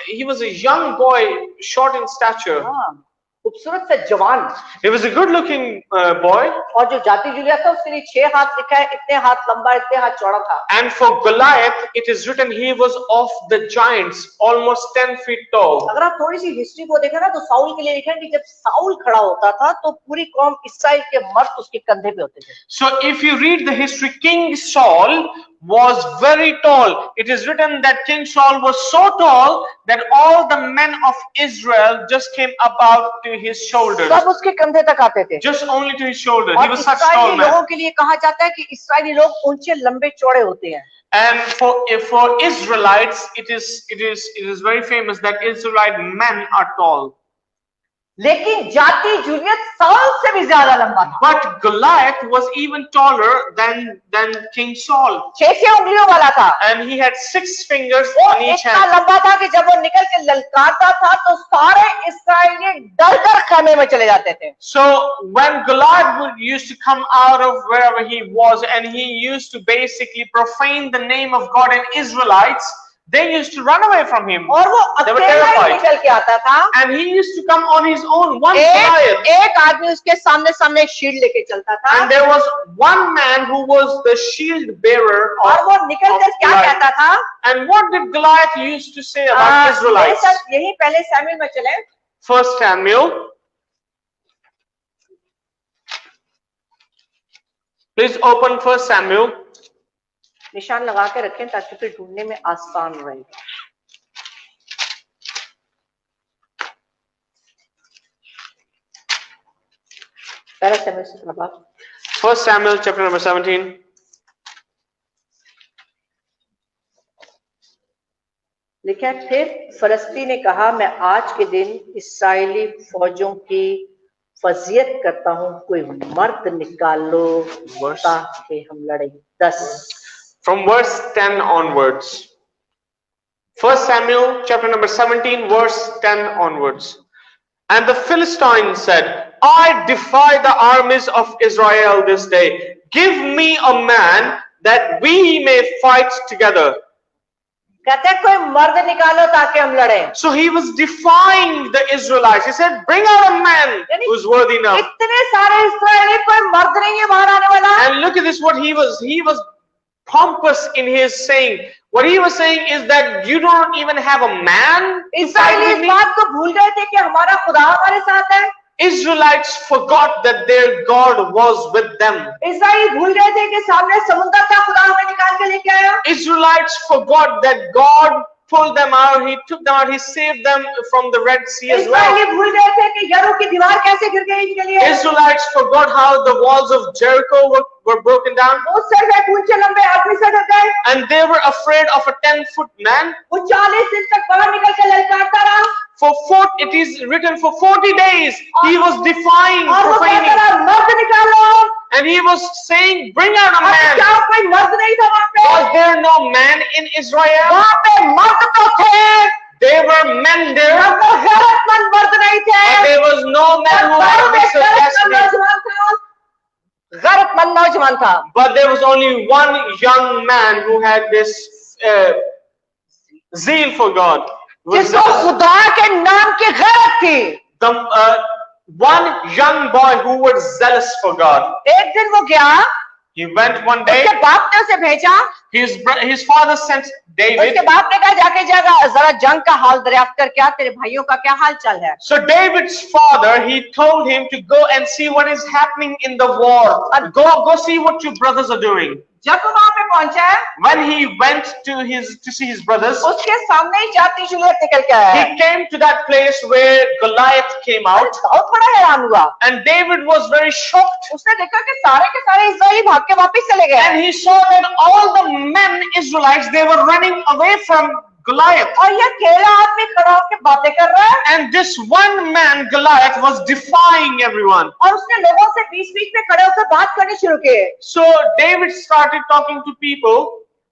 He was a young boy, short in stature. हाँ, खूबसूरत से जवान। He was a good-looking boy. और जो जाति जूलियत था उसके लिए 6 हाथ लिखा है, इतने हाथ लंबा, इतने हाथ चौड़ा था। And for Goliath, it is written he was of the giants, almost 10 feet tall. अगर आप थोड़ी सी हिस्ट्री को देखें ना तो साउल के लिए लिखा है कि जब साउल खड़ा होता था तो पूरी कौम इस्राएल के मर्द उसके कंधे पे होते थे। So if you read the history, King Saul was very tall. It is written that King Saul was so tall that all the men of Israel just came about to his shoulders. सब उसके कंधे तक आते थे। Just only to his shoulders. He और was such tall Israeli man. लोगों के लिए कहा जाता है कि इस्राएली लोग ऊंचे लंबे चौड़े होते हैं। And for Israelites, it is very famous that Israelite men are tall. लेकिन जाति जूलियत साउल से भी ज्यादा लंबा था। But Goliath was even taller than King Saul. 6 उंगलियों वाला था। And he had 6 fingers वो on each इतना hand. लंबा था कि जब वो निकल के ललकारता था तो सारे इस्राएली डर कर खेमे में चले जाते थे। So when Goliath used to come out of wherever he was and he used to basically profane the name of God and Israelites, they used to run away from him. और वो They were अकेला ही terrified. निकल के आता था। And he used to come on his own, one Goliath. एक आदमी उसके सामने सामने शील्ड लेके चलता था। And there was one man who was the shield bearer और of, वो निकल कर क्या Goliath. कहता था? And what did Goliath used to say about Israelites? यही पहले सैमुएल में चले। 1 Samuel. Please open 1 Samuel. निशान लगा के रखें ताकि फिर ढूंढने में आसान रहेगा। पहला सैमुएल से थोड़ा बात। 1 Samuel chapter number 17. लिखा है, फिर फलस्ती ने कहा, मैं आज के दिन इस्राएली फौजों की फजीयत करता हूँ, कोई मर्द निकाल लो ताकि हम लड़े। 10 From verse 10 onwards. 1 Samuel chapter number 17 verse 10 onwards. And the Philistine said, I defy the armies of Israel this day. Give me a man that we may fight together. कहते हैं कोई मर्द निकालो ताकि हम लड़ें। So he was defying the Israelites. He said, bring out a man who's worthy enough. इतने सारे इस्राएली, कोई मर्द नहीं है बाहर आने वाला। And look at this, what he was pompous in his saying. What he was saying is that you don't even have a man to fight Israeli with इस me. बात को भूल गए थे कि हमारा खुदा हमारे साथ है। Israelites forgot that their God was with them. इस्राएली भूल गए थे कि सामने समुद्र था, खुदा हमें निकाल के लेके आया। Israelites forgot that God pulled them out, he took them out, he saved them from the Red Sea as well. इस्राएली भूल गए थे कि यरीहो की दीवार कैसे गिर गई इनके लिए। Israelites forgot how the walls of Jericho were broken down. वो सर गए, ऊंचे लंबे आदमी से डर गए। And they were afraid of a 10-foot man. वो 40 दिन तक बाहर निकल के ललकारता रहा। It is written for 40 days he was defying, और वो कहता profaning, रहा मर्द निकालो। and he was saying, bring out a अब man. क्या कोई मर्द नहीं था वहाँ पे? Was there no man in Israel? वहाँ पे मर्द तो थे, There were men there, मगर गैरतमंद मर्द नहीं थे। but there was no man who had this गैरतमंद audacity. नौजवान था, गैरतमंद नौजवान था। But there was only one young man who had this zeal for God. जिसको खुदा के नाम की गैरत थी। One young boy who was zealous for God. एक दिन वो गया, He went one day. उसके बाप ने उसे भेजा। His father sent David. उसके बाप ने कहा जाके जरा जंग का हाल दरियाफ्त कर, क्या तेरे भाइयों का क्या हाल चाल है। So David's father, he told him to go and see what is happening in the war. Go see what your brothers are doing. जब वो वहां पे पहुंचा, When he went to see his brothers, उसके सामने ही जाती जुलियत निकल के आया। he came to that place where Goliath came out, बहुत बड़ा हैरान हुआ। and David was very shocked. उसने देखा कि सारे के सारे इस्राएली भाग के वापस चले गए And he saw that all the men Israelites, they were running away from Goliath. और ये अकेला आदमी खड़ा होकर बातें कर रहा है। And this one man, Goliath, was defying everyone. और उसने लोगों से बीच-बीच में खड़े होकर बात करनी शुरू की। So David started talking to people.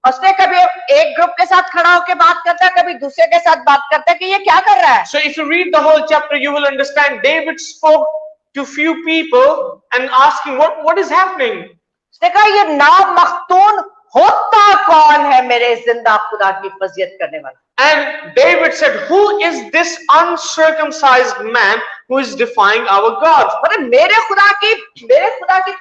उसने कभी एक ग्रुप के साथ खड़ा होकर बात करता है, कभी दूसरे के साथ बात करता है कि ये क्या कर रहा है। So if you read the whole chapter, you will understand David spoke to few people and asking what is happening. उसने कहा ये नामख्तून होता कौन है मेरे जिंदा खुदा की फजीयत करने वाला। And David said, who is this uncircumcised man who is defying our God? अरे मेरे खुदा की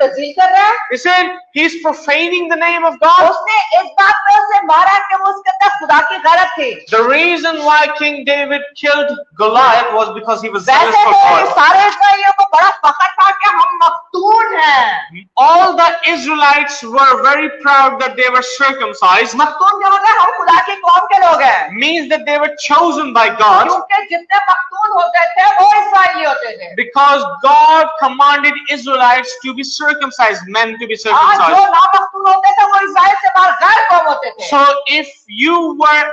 तज़लील कर रहा है। He said, he is profaning the name of God. उसने इस बात पे उसे मारा कि वो उसके अंदर खुदा की गैरत थी। The reason why King David killed Goliath was because he was zealous वैसे for तो God. सारे इस्राएलियों को बड़ा फख्र था कि हम मख्तून हैं। All the Israelites were very proud that they were circumcised. मख्तून जो होगा हम खुदा की कौम के लोग हैं। Means that they were chosen by God. क्योंकि जितने मख्तून होते थे वो इस्राएली होते थे। Because God commanded Israelites to be circumcised, men to be जो circumcised. नामख्तून होते थे वो इस्राएल से बाहर गैर कौम होते थे। So if you were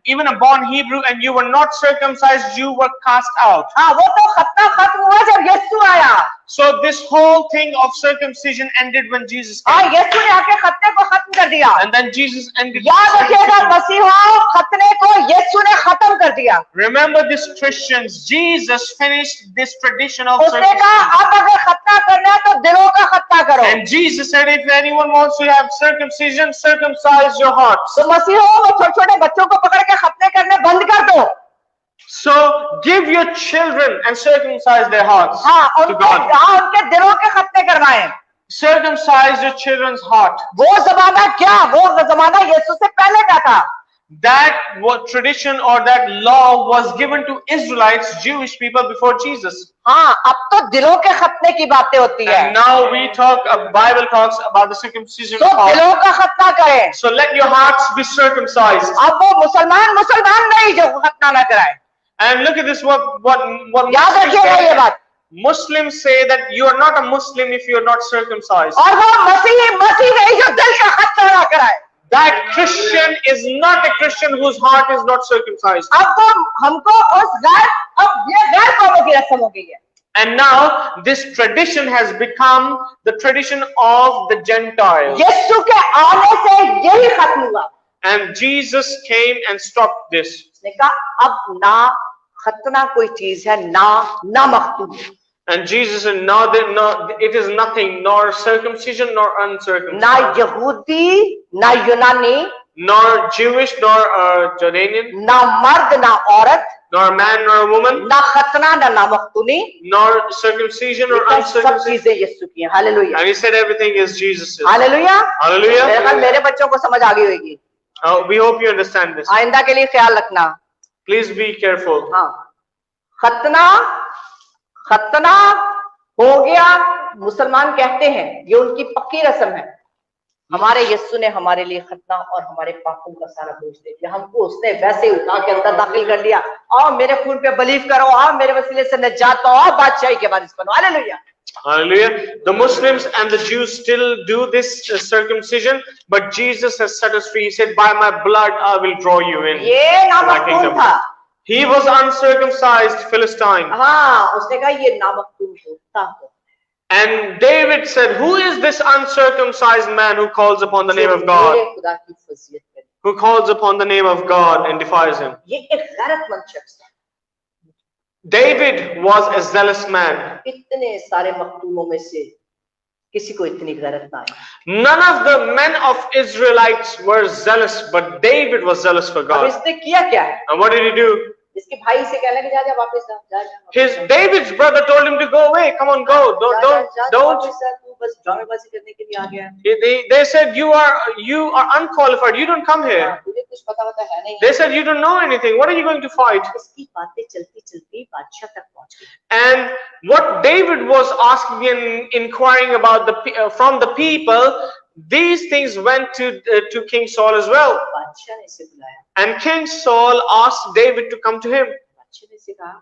even a born Hebrew and you were not circumcised, you were cast out. हाँ, वो तो खत्म हुआ जब यीशु आया। So this whole thing of circumcision ended when Jesus हाँ, came. यीशु ने आके खतने को खत्म कर दिया। And then Jesus ended याद रखिएगा, circumcision. मसीहा खतने को यीशु ने खत्म कर दिया। Remember this, Christians, Jesus finished this tradition of उसने कहा circumcision. अब अगर खतना करना है तो दिलों का खतना करो। And Jesus said, if anyone wants to have circumcision, circumcise your hearts. तो मसीहा वो छोटे छोटे बच्चों को पकड़ के खतने करने बंद कर दो। So give your children and circumcise their hearts हाँ, to God. उनके दिलों के खतने करवाएं। Circumcise your children's heart. वो जमाना क्या, वो जमाना यीशु से पहले का था। That what tradition or that law was given to Israelites, Jewish people, before Jesus. हाँ, अब तो दिलों के खतने की बातें होती है। And now we talk, Bible talks about the circumcision तो of heart. दिलों का खतना करें। So let your hearts be circumcised. अब वो मुसलमान नहीं जो खतना ना कराए। And look at this, what याद Muslims रखिएगा ये say. बात। Muslims say that you are not a Muslim if you are not circumcised. और वो मसीह नहीं जो दिल का खतना ना कराए। That Christian is not a Christian whose heart is not circumcised. अब वो हमको अब ये गैर कौमों की रस्म हो गई है। And now this tradition has become the tradition of the Gentiles. यीशु के आने से यही खत्म हुआ। And Jesus came and stopped this. उसने कहा अब ना खतना कोई चीज है, ना मख्तून। And Jesus said, no, it is nothing, nor circumcision nor ना uncircumcision, यहूदी ना यूनानी, nor Jewish nor Jordanian, ना मर्द ना औरत, nor man nor woman, ना खतना ना नामख्तुनी, nor circumcision or लेकिन सब uncircumcision. चीजें यीशु की हैं। Hallelujah, And he said everything is Jesus's. Hallelujah. Hallelujah. मेरे ख्याल मेरे बच्चों को समझ आ गई होगी। We hope you understand this. आइंदा के लिए ख्याल रखना। Please be careful. हाँ, खतना हो गया, मुसलमान कहते हैं ये उनकी पक्की रस्म है। हमारे यीशु ने हमारे लिए खतना और हमारे पापों का सारा बोझ दे दिया, हमको उसने वैसे उठा के अंदर दाखिल कर दिया। आओ मेरे खून पे बिलीव करो, आओ मेरे वसीले से निजात पाओ, आओ बादशाही के वारिस बनो। Hallelujah. Hallelujah. The Muslims and the Jews still do this circumcision, but Jesus has set us free. He said, by my blood I will draw you in. ये my नामख्तूम kingdom. था। He was uncircumcised Philistine. हाँ, उसने कहा ये नामख्तूम होता है। And David said, who is this uncircumcised man who calls upon the name of मेरे God? खुदा की फजीयत करे। Who calls upon the name of God and defies him? ये एक गैरतमंद शख्स है। David was a zealous man. इतने सारे मखतूमों में से किसी को इतनी गैरत ना आई। None of the men of Israelites were zealous, but David was zealous for अब God. इसने किया क्या है? And what did he do? इसके भाई से कहने लगे जा जा वापस जा, जा जा His David's brother told him to go away. Come on, go. Don't. तू बस ड्रामेबाजी करने के लिए आ गया है। They said you are unqualified. You don't come here. तुझे कुछ पता है नहीं। They said you don't know anything. What are you going to fight? इसकी बातें चलती चलती बादशाह तक पहुंच गई। And what David was asking and inquiring about from the people, these things went to King Saul as well. बादशाह ने इसे बुलाया। And King Saul asked David to come to him. बादशाह ने इसे कहा।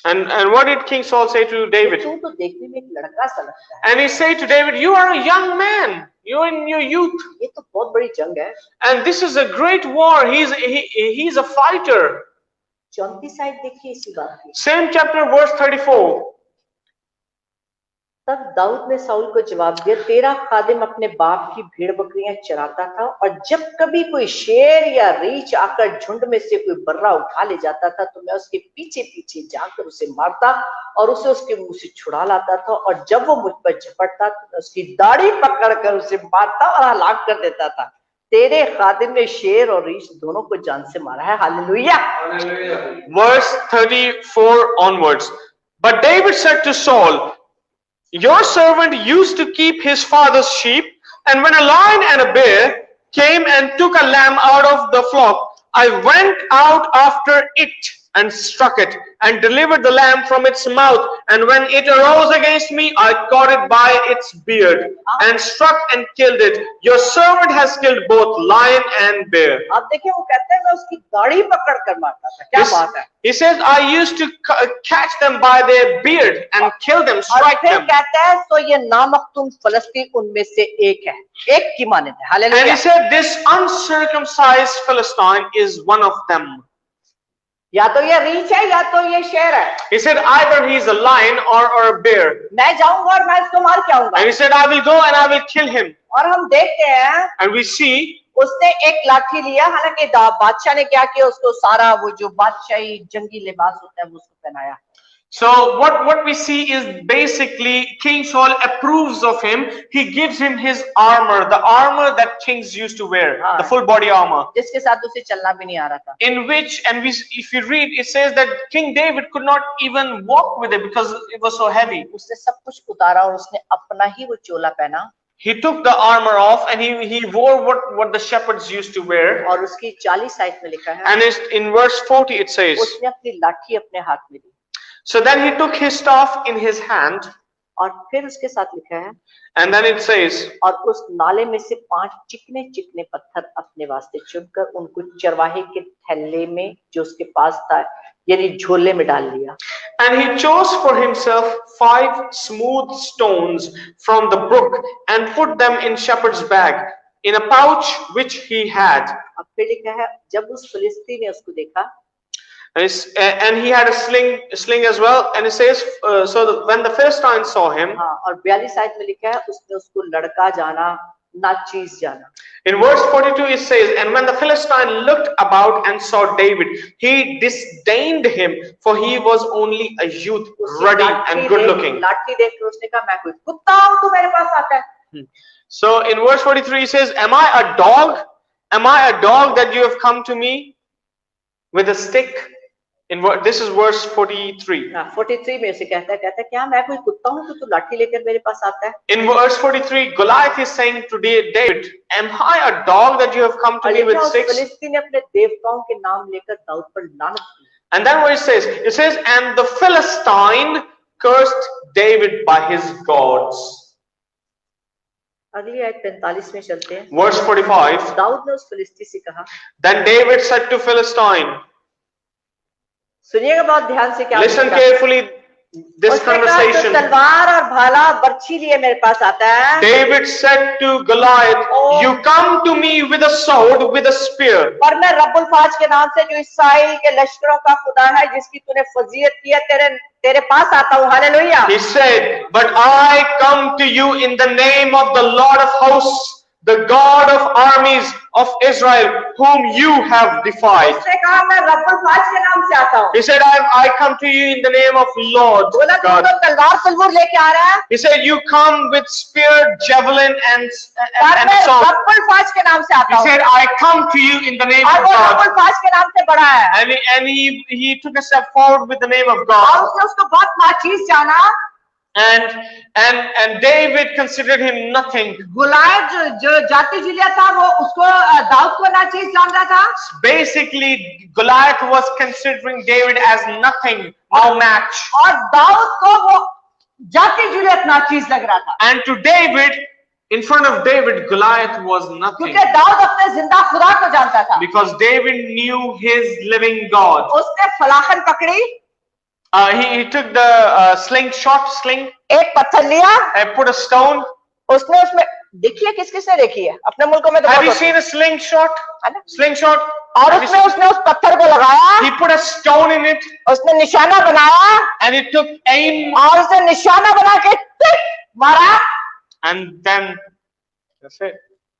And what did King Saul say to David? तू तो देखने में एक लड़का सा लगता है। And he said to David, you are a young man. You're in your youth. ये तो बहुत बड़ी जंग है। And this is a great war. He's a fighter. 34 side देखिए इसी बात की। Same chapter, verse 34. तब दाऊद ने साउल को जवाब दिया, तेरा खादिम अपने बाप की भेड़ बकरियां चराता था, और जब कभी कोई शेर या रीछ आकर झुंड में से कोई बर्रा उठा ले जाता था तो मैं उसके पीछे पीछे जाकर उसे मारता और उसे उसके मुंह से छुड़ा लाता था, और जब वो मुझ पर झपटता तो मैं उसकी दाढ़ी पकड़कर उसे मारता और हलाक कर देता था। तेरे खादिम ने शेर और रीछ दोनों को जान से मारा है। Hallelujah. Verse 34 onwards. But David said to Saul, your servant used to keep his father's sheep, and when a lion and a bear came and took a lamb out of the flock, I went out after it and struck it and delivered the lamb from its mouth. And when it arose against me, I caught it by its beard and struck and killed it. Your servant has killed both lion and bear. आप देखिए वो कहते हैं मैं उसकी दाढ़ी पकड़ कर मारता था। क्या बात है? He says, I used to catch them by their beard and kill them, strike them. कहता है तो ये नामख्तूम फलस्तीन उनमें से एक है, एक की माने थे। Hallelujah. And he said, this uncircumcised Philistine is one of them. या तो ये रीछ है या तो ये शेर है। He said, either he is a lion or a bear. मैं जाऊंगा और मैं इसको मार के आऊंगा। And he said, I will go and I will kill him. और हम देखते हैं And we see उसने एक लाठी लिया, हालांकि बादशाह ने क्या किया, उसको सारा वो जो बादशाही जंगी लिबास होता है वो उसको पहनाया। So what we see is basically King Saul approves of him. He gives him his armor, the armor that kings used to wear, the full body armor. जिसके साथ उसे चलना भी नहीं आ रहा था। In which, and if you read, it says that King David could not even walk with it because it was so heavy. उसने सब कुछ उतारा और उसने अपना ही वो चोला पहना। He took the armor off and he wore what the shepherds used to wear. और उसकी 40 साइड में लिखा है। And in verse 40 it says. उसने अपनी लाठी अपने हाथ में ली। So then he took his staff in his hand. और फिर उसके साथ लिखा है। And then it says. और उस नाले में से 5 चिकने चिकने पत्थर अपने वास्ते चुनकर उनको चरवाहे के थैले में जो उसके पास था यानी झोले में डाल लिया। And he chose for himself 5 smooth stones from the brook and put them in shepherd's bag in a pouch which he had. अब फिर लिखा है जब उस फिलिस्ती ने उसको देखा। And he had a sling as well. And it says, so when the Philistines saw him. हाँ, और 42 साइड में लिखा है उसने उसको लड़का जाना नाचीज जाना। In verse 42 it says, and when the Philistine looked about and saw David, he disdained him, for he was only a youth, ruddy and good looking. लाठी देख के उसने कहा मैं कोई कुत्ता हूँ तू मेरे पास आता है। So in verse 43 he says, am I a dog? Am I a dog that you have come to me with a stick? This is verse 43. 43 में उसे कहता है क्या मैं कोई कुत्ता हूँ तो तू लाठी लेकर मेरे पास आता है? In verse 43, Goliath is saying to David, am I a dog that you have come to me with sticks? फिलिस्तीन ने अपने देवताओं के नाम लेकर दाऊद पर लानत की। And then what it says, and the Philistine cursed David by his gods. अगली आयत 45 में चलते हैं। Verse 45. दाऊद ने उस फिलिस्ती से कहा, Then David said to Philistine, सुनिएगा बहुत ध्यान से क्या listen carefully this conversation. तलवार और भाला बर्छी लिए मेरे पास आता है। David said to Goliath, you come to me with a sword, with a spear. पर मैं रब्बुल फाज के नाम से जो इस्राएल के लश्करों का खुदा है जिसकी तूने फजीयत की है तेरे पास आता हूँ। Hallelujah. He said, but I come to you in the name of the Lord of hosts, the God of armies of Israel, whom you have defied. उसने कहा मैं रब्बुल फाज के नाम से आता हूँ। He said, I come to you in the name of Lord बोला तू God. तो तलवार तलवार लेके आ रहा है। He said, you come with spear, javelin, and पर मैं sword. रब्बुल फाज के नाम से आता He हूँ। said, I come to you in the name और of वो God. रब्बुल फाज के नाम से बड़ा है। And he took a step forward with the name of और God. उसने उसको बहुत नाचीज जाना। And David considered him nothing. गुलायत जो जाति जुलिया था वो उसको दाऊद को नाचीज जान रहा था। Basically, Goliath was considering David as nothing, no match. और दाऊद को वो जाति जुलियत नाचीज लग रहा था। And to David, in front of David, Goliath was nothing. क्योंकि दाऊद अपने जिंदा खुदा को जानता था। Because David knew his living God. उसने फलाखन पकड़ी। He took the sling. एक पत्थर लिया। And put a stone. उसने उसमें देखिए किसने देखी है अपने मुल्कों में तो Have you seen a slingshot? Slingshot. और उसमें उसने उस पत्थर को लगाया। He put a stone in it. उसने निशाना बनाया। And he took aim. और उसने निशाना बना के टिक मारा। And then that's it.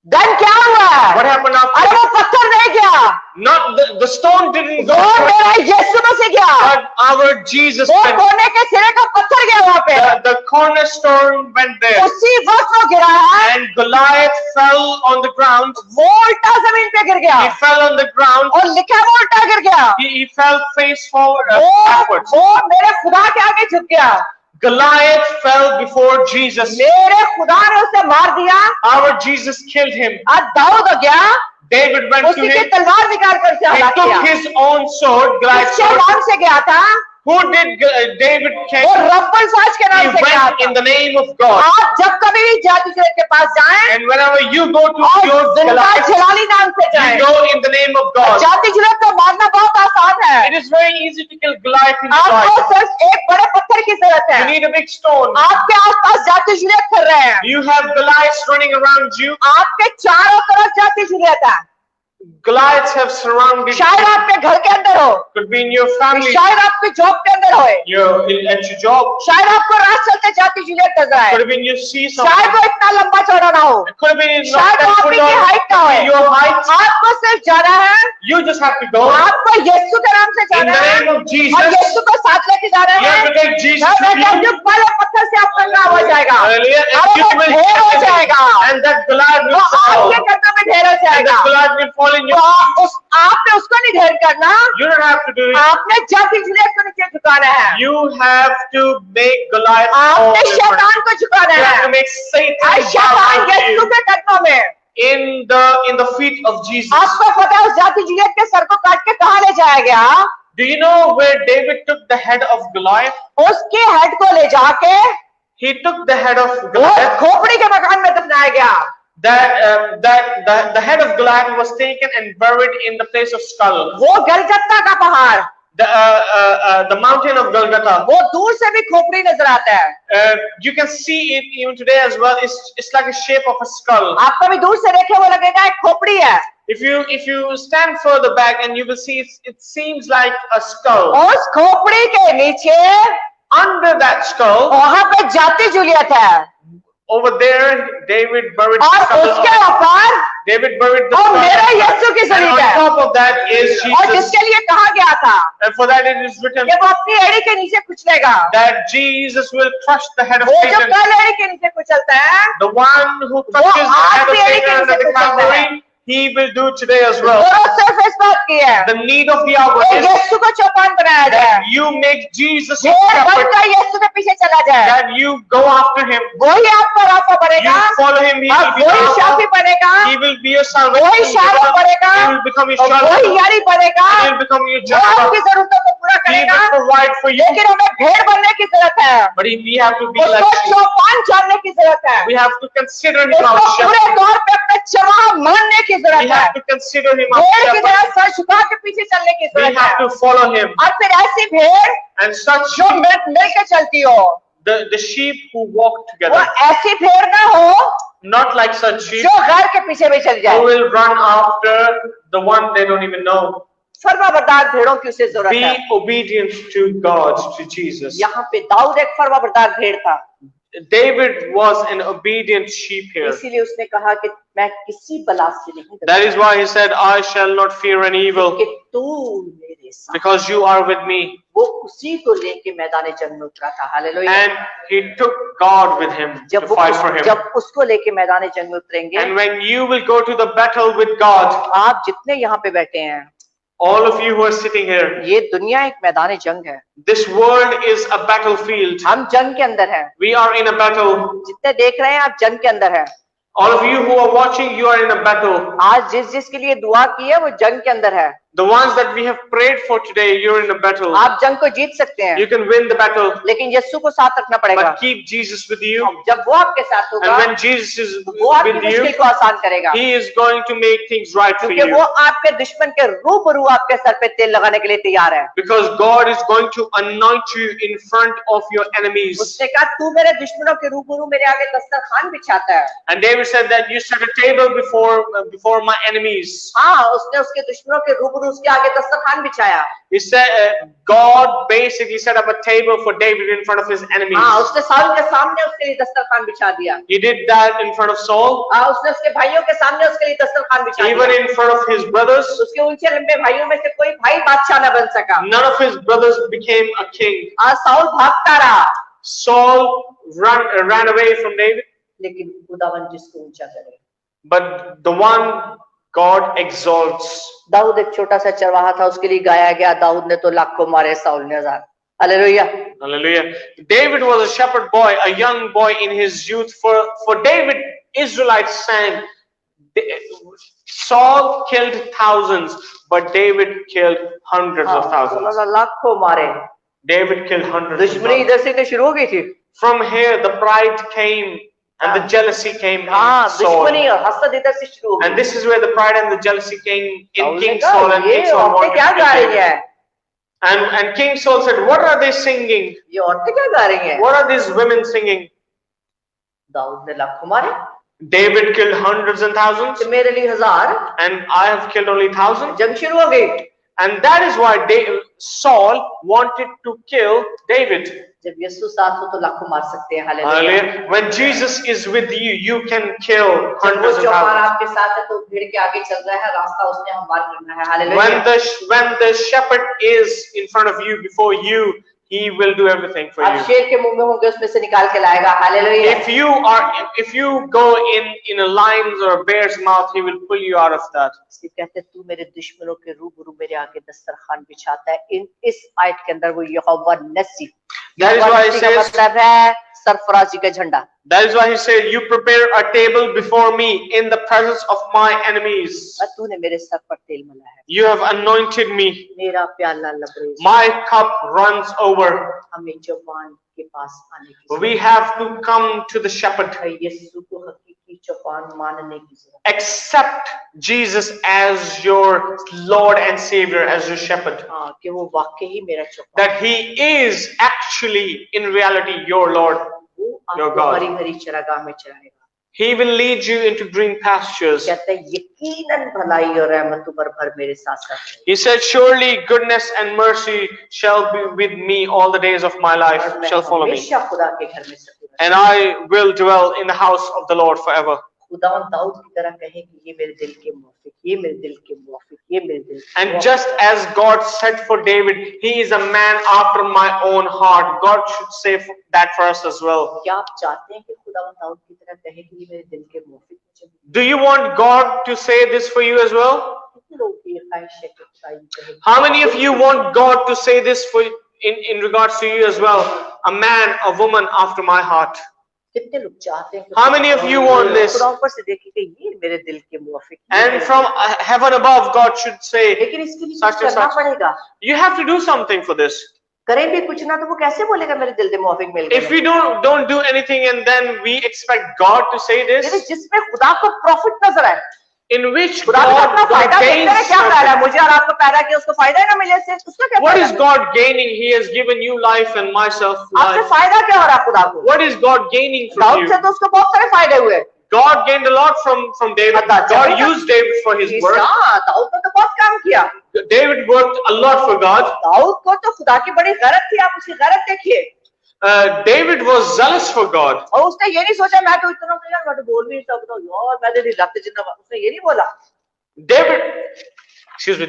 Then क्या हुआ? What happened after? अरे वो पत्थर नहीं गया। Not the stone didn't go. वो मेरा यीशु मसीह गया। But our Jesus वो went. कोने के सिरे का पत्थर गया वहाँ पे। The cornerstone went there. उसी वक्त वो गिरा है। And Goliath fell on the ground. वो उल्टा जमीन पे गिर गया। He fell on the ground. और लिखा वो उल्टा गिर गया। He fell face forward, backwards. वो मेरे खुदा के आगे झुक गया। Goliath fell before Jesus. मेरे खुदा ने उसे मार दिया। Our Jesus killed him. आज दाऊद हो गया। David went to उसी की him. तलवार निकाल कर से He हला किया। took his own sword. Goliath's किसके sword. नाम से गया था? Who did David वो kill? रब्बुल फाज के He नाम से गया went in the name of God. आप जब कभी भी जाति के पास जाएं And whenever you go to और your जिंदा Goliath, जलाली नाम से जाएं। you go in the name of God. जाति को मारना बहुत आसान है। It is very easy to kill Goliath in the आपको Bible. सिर्फ एक बड़े पत्थर की जरूरत You है। need a big stone. आपके आसपास जाति जुलियत कर रहे हैं। You have Goliaths running around you. आपके चारों तरफ जाति जुलियत है। Goliaths have surrounded शायद you. आपके घर के अंदर हो, Could be in your family, शायद आपके जॉब के अंदर हो, at your job. शायद आपको रात चलते जाति जुलियत नजर आए, Could have been you see शायद something. वो इतना लंबा चौड़ा ना हो, It could have been not शायद वो that आपकी full of हाइट का हो। your height. आपको सिर्फ जाना है, You just have to go आपको यीशु के नाम से in जाना the है name of और Jesus. यीशु को साथ लेके जाना You है। have to take Jesus मैं with कहती you. हूँ, पहले पत्थर से आपका काम हो जाएगा Hallelujah. और And you वो will ढेर हो जाएगा, and that Goliath वो will fall. आपके कदमों में ढेर हो And जाएगा। that Goliath will fall in तो your. आपने उसको नहीं ढेर करना, You don't have to do it. आपने जाति जुलियत को नीचे झुकाना है, You have to make Goliath fall. आपने in front. शैतान को झुकाना You have है। to make Satan और bow शैतान down to यीशु you. के कदमों में। In the feet of Jesus. आपको पता है उस जाति जुलियत के सर को काट के कहाँ ले जाया गया? Do you know where David took the head of Goliath? उसके हेड को ले जाके He took the head of वो Goliath. खोपड़ी के मकान में दफनाया गया। The head of Goliath was taken and buried in the place of skull. वो गलगत्ता का पहाड़, The mountain of Golgotha. वो दूर से भी खोपड़ी नजर आता है। You can see it even today as well. It's like a shape of a skull. आप कभी दूर से देखे वो लगेगा एक खोपड़ी है। If you stand further back and you will see it seems like a skull. उस खोपड़ी के नीचे Under that skull, वहां पे जाति जुलियत है। over there, David buried और stubble. उसके ऊपर David buried the और मेरा stubble. यीशु की And सलीब on है, top of that is और Jesus. जिसके लिए कहा गया था And for that it is written कि वो अपनी एड़ी के नीचे कुचलेगा, that Jesus will crush the head of वो जो Satan. कल एड़ी के नीचे कुचलता है The one who crushes the आज head of भी एड़ी Satan के under नीचे the कुचलता है। Calvary, he will do today as well. जरूरत सिर्फ इस बात की है The need of the hour कि is यीशु को चौपान बनाया जाए, that you make Jesus your भेड़ shepherd, बनकर यीशु के पीछे चला जाए, that you go after him, वही आपका रास्ता you बनेगा, follow him, he will अब be वही your शाफी Alpha, बनेगा, he will be your वही salvation, शारों बनेगा, he will become your और वही shelter, यारी बनेगा, he will become your वो आपकी Jehovah, जरूरतों को पूरा he करेगा, will provide for you. लेकिन हमें भेड़ बनने की जरूरत है, But we have to be like उसको you. चौपान जानने की जरूरत है, We have to consider him उसको our पूरे shepherd. तौर पे अपने चरवाहा मानने की We जरूरत है, have to consider him our भेड़ की shepherd. तरह सर झुका के पीछे चलने की We जरूरत have है, to follow him. और फिर ऐसी भेड़ And such जो मिल के चलती हो, the sheep who walk वो together, ऐसी भेड़ ना हो not like such sheep जो घर के पीछे भी चल who जाए। will run after the one they don't even know. फरमाबरदार भेड़ों की उसे जरूरत Be है। obedient to God, to Jesus. यहाँ पे दाऊद एक फरमाबरदार भेड़ था, David was an obedient sheep here. इसीलिए उसने कहा कि मैं किसी बला से नहीं That डरता, is why he said, I shall not fear any evil, कि तू मेरे साथ। because you are with me. वो उसी को लेके मैदान जंग में उतरा था, hallelujah. And he took God with him to fight for him. जब उसको लेके मैदान जंग में उतरेंगे, And when you will go to the battle with God, आप जितने यहाँ पे बैठे हैं, all of you who are sitting here, ये दुनिया एक मैदान जंग है, this world is a battlefield. हम जंग के अंदर हैं, We are in a battle. जितने देख रहे हैं आप जंग के अंदर हैं। All of you who are watching, you are in a battle. आज जिसके लिए दुआ की है वो जंग के अंदर है, The ones that we have prayed for today, you're in a battle. आप जंग को जीत सकते हैं, You can win the battle, लेकिन यीशु को साथ रखना पड़ेगा। but keep Jesus with you. जब वो आपके साथ होगा, And when Jesus is वो आपकी with मुश्किल you, को आसान करेगा, He is going to make things right for क्योंकि वो you. आपके दुश्मन के रूबरू आपके सर पे तेल लगाने के लिए तैयार है। Because God is going to anoint you in front of your enemies. उसने कहा तू मेरे दुश्मनों के रूबरू मेरे आगे दस्तरखान बिछाता है। And David said that you set a table before my enemies. हाँ, उसने उसके दुश्मनों के रूबरू उसके आगे दस्तरखान बिछाया। He said God basically set up a table for David in front of his enemies. हाँ, उसने साउल के सामने उसके लिए दस्तरखान बिछा दिया। He did that in front of Saul, हाँ, उसने उसके भाइयों के सामने उसके लिए दस्तरखान बिछा even दिया। in front of his brothers. उसके ऊंचे लंबे भाइयों में से कोई भाई बादशाह न बन सका। None of his brothers became a king. हाँ, साउल भागता रहा, Saul ran away from David, लेकिन खुदावन जिसको ऊंचा करे। but the one God exalts. Dawood एक छोटा सा चरवाहा था, उसके लिए गाया गया, दाऊद ने तो लाखों मारे, साउल ने हजार। Hallelujah. Hallelujah. David was a shepherd boy, a young boy in his youth. For David, Israelites sang, Saul killed thousands, but David killed hundreds of thousands. लाखों मारे, David killed hundreds of दुश्मनी thousands. इधर से तो शुरू हो गई थी। From here, the pride came and the jealousy came हाँ, in Saul. दुश्मनी और हसद इधर से शुरू हो And गई। this is where the pride and the jealousy came in Saul ने King कहा, Saul, and ये King Saul औरतें wanted क्या to गा kill रही David. है? And King Saul said, what are they singing? ये औरतें क्या गा रही हैं? What are these women singing? Dawood ने लाखों मारे, David killed hundreds and thousands, तो मेरे लिए हजार। and I have killed only thousands. जंग शुरू हो गई। And that is why Saul wanted to kill David. जब यीशु साथ हो तो लाखों मार सकते हैं। Hallelujah. Hallelujah. When Jesus is with you, you can kill जब वो hundreds and चौपान thousands. आपके साथ है तो भीड़ के आगे चल रहा है, रास्ता उसने हमार करना है। Hallelujah. When the shepherd is in front of you, before you, he will do everything for आप you. शेर के मुंह में होंगे, उसमें से निकाल के लाएगा। Hallelujah. If you go in a lion's or a bear's mouth, he will pull you out of that. इसलिए कहते हैं, तू मेरे दुश्मनों के रूबरू मेरे आगे दस्तरखान बिछाता है। इस आयत के अंदर वो यहोवा नसी, That is why he नसी का says, मतलब है सरफराजी का झंडा। that is why he said, you prepare a table before me in the presence of my enemies. और तूने मेरे सर पर तेल मला है, You have anointed me. मेरा प्याला लबरेज। My cup runs over. हमें चौपान के पास आने की We have to come to the shepherd. जरूरत है। यीशु को हकीकी चौपान मानने की जरूरत Accept Jesus as your Lord and Savior, as your shepherd. है। हाँ, कि वो वाकई ही मेरा चौपान, That he is actually, in reality, your Lord. वो Your आपको God. हरी हरी चरागाह में चराएगा। He will lead you into green pastures. कहते हैं यकीनन भलाई और रहमत उम्र भर मेरे साथ साथ है। He said, surely goodness and mercy shall be with me all the days of my life, और मैं shall follow me. हमेशा खुदा के घर में सकूंगा। And I will dwell in the house of the Lord forever. खुदा दाऊद की तरह कहे कि ये मेरे दिल के मुआफिक, ये मेरे दिल के मुआफिक, ये मेरे दिल के And मुआफिक। just as God said for David, he is a man after my own heart. God should say that for us as well. क्या आप चाहते हैं कि खुदा दाऊद की तरह कहे कि ये मेरे दिल के मुआफिक मुझे? Do you want God to say this for you as well? कितने लोग की ख्वाहिश है कि खुदा यूं कहे? How many of you want God to say this for in regards to you as well? A man, a woman after my heart. कितने लोग चाहते हैं कि How many of you want this? खुदा ऊपर से देखे कि ये मेरे दिल के मुआफिक, ये And मेरे from heaven above, God should say, लेकिन इसके लिए such कुछ and करना such. पड़ेगा। You have to do something for this. करें भी कुछ ना तो वो कैसे बोलेगा मेरे दिल के मुआफिक मिल If गए? we don't do anything and then we expect God to say यदि this, जिसमें खुदा को प्रॉफिट नजर आए, in which खुदा भी God, अपना God फायदा देखता है, gains क्या फायदा है? something. मुझे और आपको पैदा किया, उसको फायदा ही ना मिले इससे, उसका क्या What फायदा is है? God gaining? He has given you life and myself आपसे life. फायदा क्या हो रहा है खुदा को? What is God gaining from Dawood से you? तो उसको बहुत सारे फायदे हुए। God gained a lot from David. God used David for his work. हाँ, दाऊद ने तो बहुत काम किया। David worked a lot for God. Dawood को तो खुदा की बड़ी गैरत थी, आप उसकी गैरत देखिए। David was zealous for God. और उसने ये नहीं सोचा मैं तो इतना यार मैं तो बोल भी नहीं सकता यार, मैं तो नहीं रखते जितना, उसने ये नहीं बोला।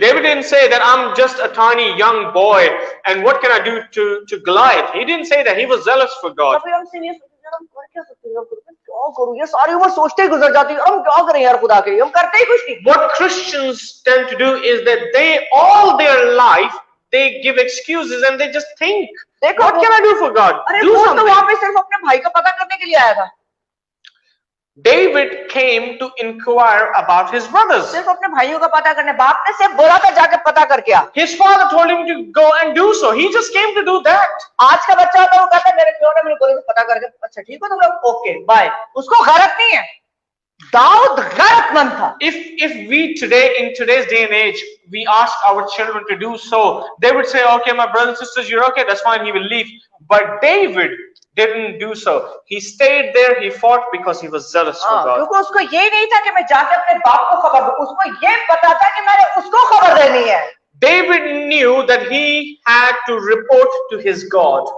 David didn't say that I'm just a tiny young boy and what can I do to Goliath. He didn't say that. He was zealous for God. कभी हमसे ये सोचते हैं हम कर क्या सकते हैं, क्या करूं, ये सारी उम्र सोचते ही गुजर जाती है, हम क्या करें यार खुदा के लिए, हम करते ही कुछ नहीं। What Christians tend to do is that they all their life they give excuses and they just think, देखो what can I do for God? अरे Do वो तो something. वहां पे सिर्फ अपने भाई का पता करने के लिए आया था, David came to inquire about his brothers. सिर्फ अपने भाइयों का पता करने। बाप ने सिर्फ बोला था जाके पता करके आ। His father told him to go and do so. He just came to do that. आज का बच्चा होता है वो कहता है मेरे प्यो ने मुझे बोला था पता करके, अच्छा ठीक हो तुम लोग, ओके बाय। उसको गैरत नहीं है। दाऊद गैरतमंद था। If we today in today's day and age we ask our children to do so, they would say, okay, my brothers and sisters, you're okay, that's fine, he will leave. But David didn't do so. He stayed there, he fought because he was zealous for God. क्योंकि उसको ये नहीं था कि मैं जाके अपने बाप को खबर दूं, उसको ये पता था कि मैंने उसको खबर देनी है। David knew that he had to report to his God.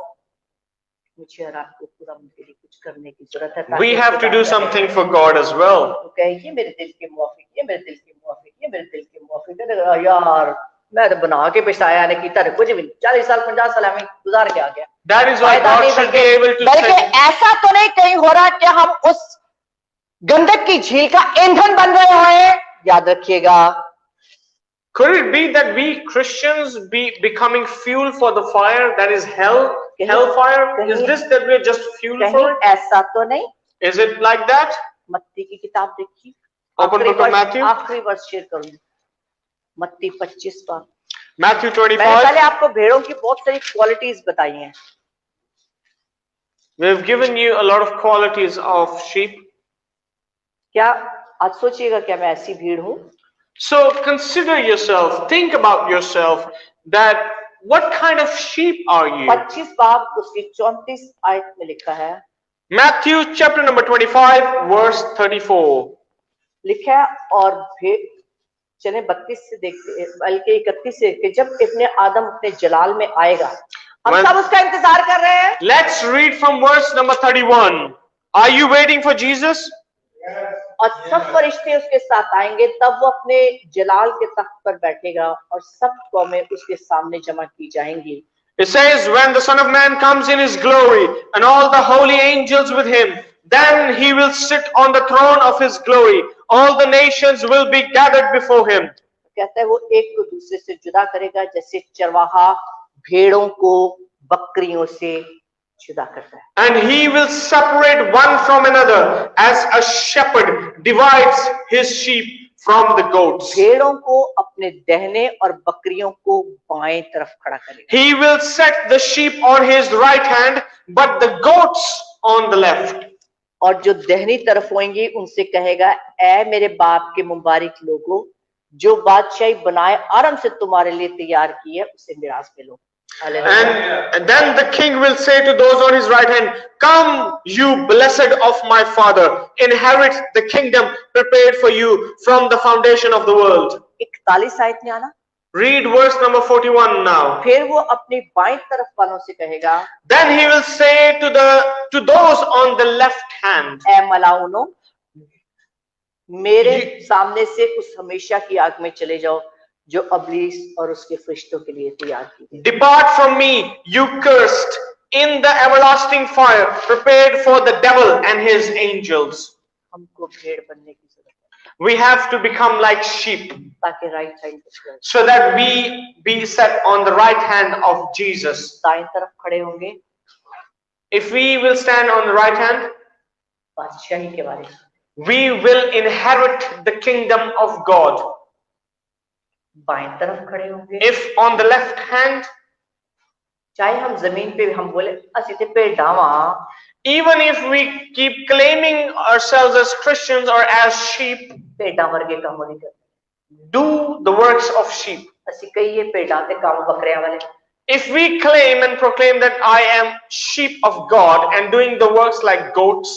मुझे और आपको पूरा उनके लिए कुछ करने की जरूरत है। We have to do something for God as well. ये मेरे दिल के मुआफिक, ये मेरे दिल के मुआफिक, ये मेरे दिल के मुआफिक। यार मैं तो बना के पछताया ने कीता कुछ भी नहीं, 40 साल 50 साल में गुजार के आ गया। That is why God should be able to बल्कि say, ऐसा तो नहीं कहीं हो रहा कि हम उस गंधक की झील का ईंधन बन रहे हैं। याद रखिएगा, could it be that we Christians be becoming fuel for the fire that is hellfire? Is this that we're just fuel for कहीं it? ऐसा तो नहीं। Is it like that? मत्ती की किताब देखिए, Open book of Matthew. आखिरी वर्ष शेयर करूंगी, मत्ती 25 पर। Matthew मैंने 25. पहले आपको भेड़ों की बहुत सारी क्वालिटीज बताई हैं। We've given you a lot of qualities of sheep. क्या आज सोचिएगा क्या मैं ऐसी भीड़ हूँ? So consider yourself, think about yourself, that what kind of sheep are you? 25 बाब उसकी 34 आयत में लिखा है, Matthew chapter number 25 verse 34. लिखा है और भेड़, चले 32 से देखते, बल्कि 31 से, कि जब इब्ने आदम अपने जलाल में आएगा, हम सब उसका इंतजार कर रहे हैं। Let's read from verse number 31. Are you waiting for Jesus? और सब फरिश्ते उसके साथ आएंगे, तब वो अपने जलाल के तख्त पर बैठेगा और सब कौमें उसके सामने जमा की जाएंगी। It says, when the Son of Man comes in his glory and all the holy angels with him, then he will sit on the throne of his glory. All the nations will be gathered before him. कहता है वो एक को दूसरे से जुदा करेगा, जैसे चरवाहा भेड़ों को बकरियों से जुदा करता है। And he will separate one from another as a shepherd divides his sheep from the goats. भेड़ों को अपने दाहिने और बकरियों को बाएं तरफ खड़ा करेगा। He will set the sheep on his right hand, but the goats on the left. और जो दाहिनी तरफ होंगे उनसे कहेगा, ऐ मेरे बाप के मुबारक लोगों, जो बादशाही बनाए आराम से तुम्हारे लिए तैयार की है, उसे मिरास में लो। And then the king will say to those on his right hand, "Come, you blessed of my Father, inherit the kingdom prepared for you from the foundation of the world." 41 आयत में आना। Read verse number 41 now. फिर वो अपनी बाईं तरफ वालों से कहेगा, Then he will say to those on the left hand, ऐ मलाउनो, मेरे सामने से उस हमेशा की आग में चले जाओ जो अब्लीस और उसके फरिश्तों के लिए तैयार की गई। "Depart from me, you cursed, in the everlasting fire prepared for the devil and his angels." हमको भेड़ बनने की जरूरत है, We have to become like sheep ताकि राइट साइड पे so that we be set on the right hand of Jesus. दाएं तरफ खड़े होंगे, If we will stand on the right hand, बादशाही के बारे में, we will inherit the kingdom of God. बाएं तरफ खड़े होंगे, If on the left hand, चाहे हम जमीन पे हम बोले असि ते भेड़ावा, even if we keep claiming ourselves as Christians or as sheep, भेड़ा वर्गे काम नहीं करते, do the works of sheep. असि कहिए भेड़ा ते काम बकरियां वाले, If we claim and proclaim that I am sheep of God and doing the works like goats,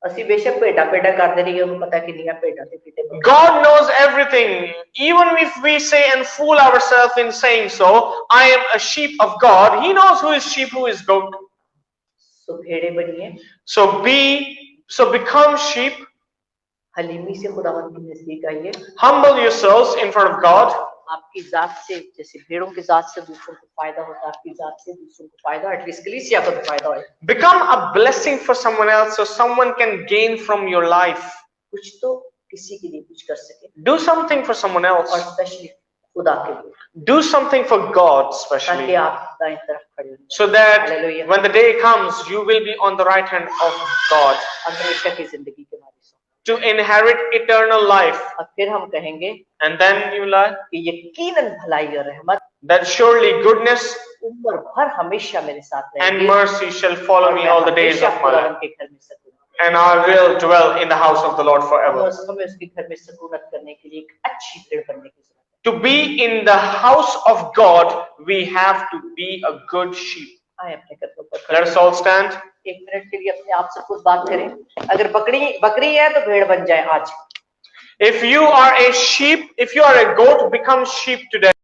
असि बेशक भेड़ा भेड़ा करते रहिए, उनको पता कि नहीं भेड़ा ते पीते। God knows everything. Even if we say and fool ourselves in saying so, I am a sheep of God, He knows who is sheep, who is goat. तो भेड़े बनिए, So become sheep, हलीमी से खुदावंद के नजदीक आइए, humble yourselves in front of God. आपकी जात से, जैसे भेड़ों की जात से दूसरों को फायदा होता है, आपकी जात से दूसरों को फायदा, एटलीस्ट कलीसिया को तो फायदा हो। Become a blessing for someone else so someone can gain from your life. कुछ तो किसी के लिए कुछ कर सके, Do something for someone और else. स्पेशली खुदा के लिए, Do something for God ताकि especially. आप दाएं तरफ खड़े हो So that Hallelujah. when the day comes, you will be on the right hand of God हमेशा की जिंदगी के बारे में। to inherit eternal life. और फिर हम कहेंगे And then you learn कि यकीनन भलाई और रहमत that surely goodness उम्र भर हमेशा मेरे साथ and रहेगी, mercy shall follow me all the days of my life, के घर में सकूनत, and I will dwell in the house of the Lord forever. हमें उसके घर में सकूनत करने के लिए एक अच्छी भेड़ बनने की जरूरत To be in the house of God, we have to be a good sheep. है। आए अपने कदमों पर Let खड़े us all stand. एक मिनट के लिए अपने आप से खुद बात करें। अगर बकरी है तो भेड़ बन जाए आज। If you are a sheep, if you are a goat, become sheep today.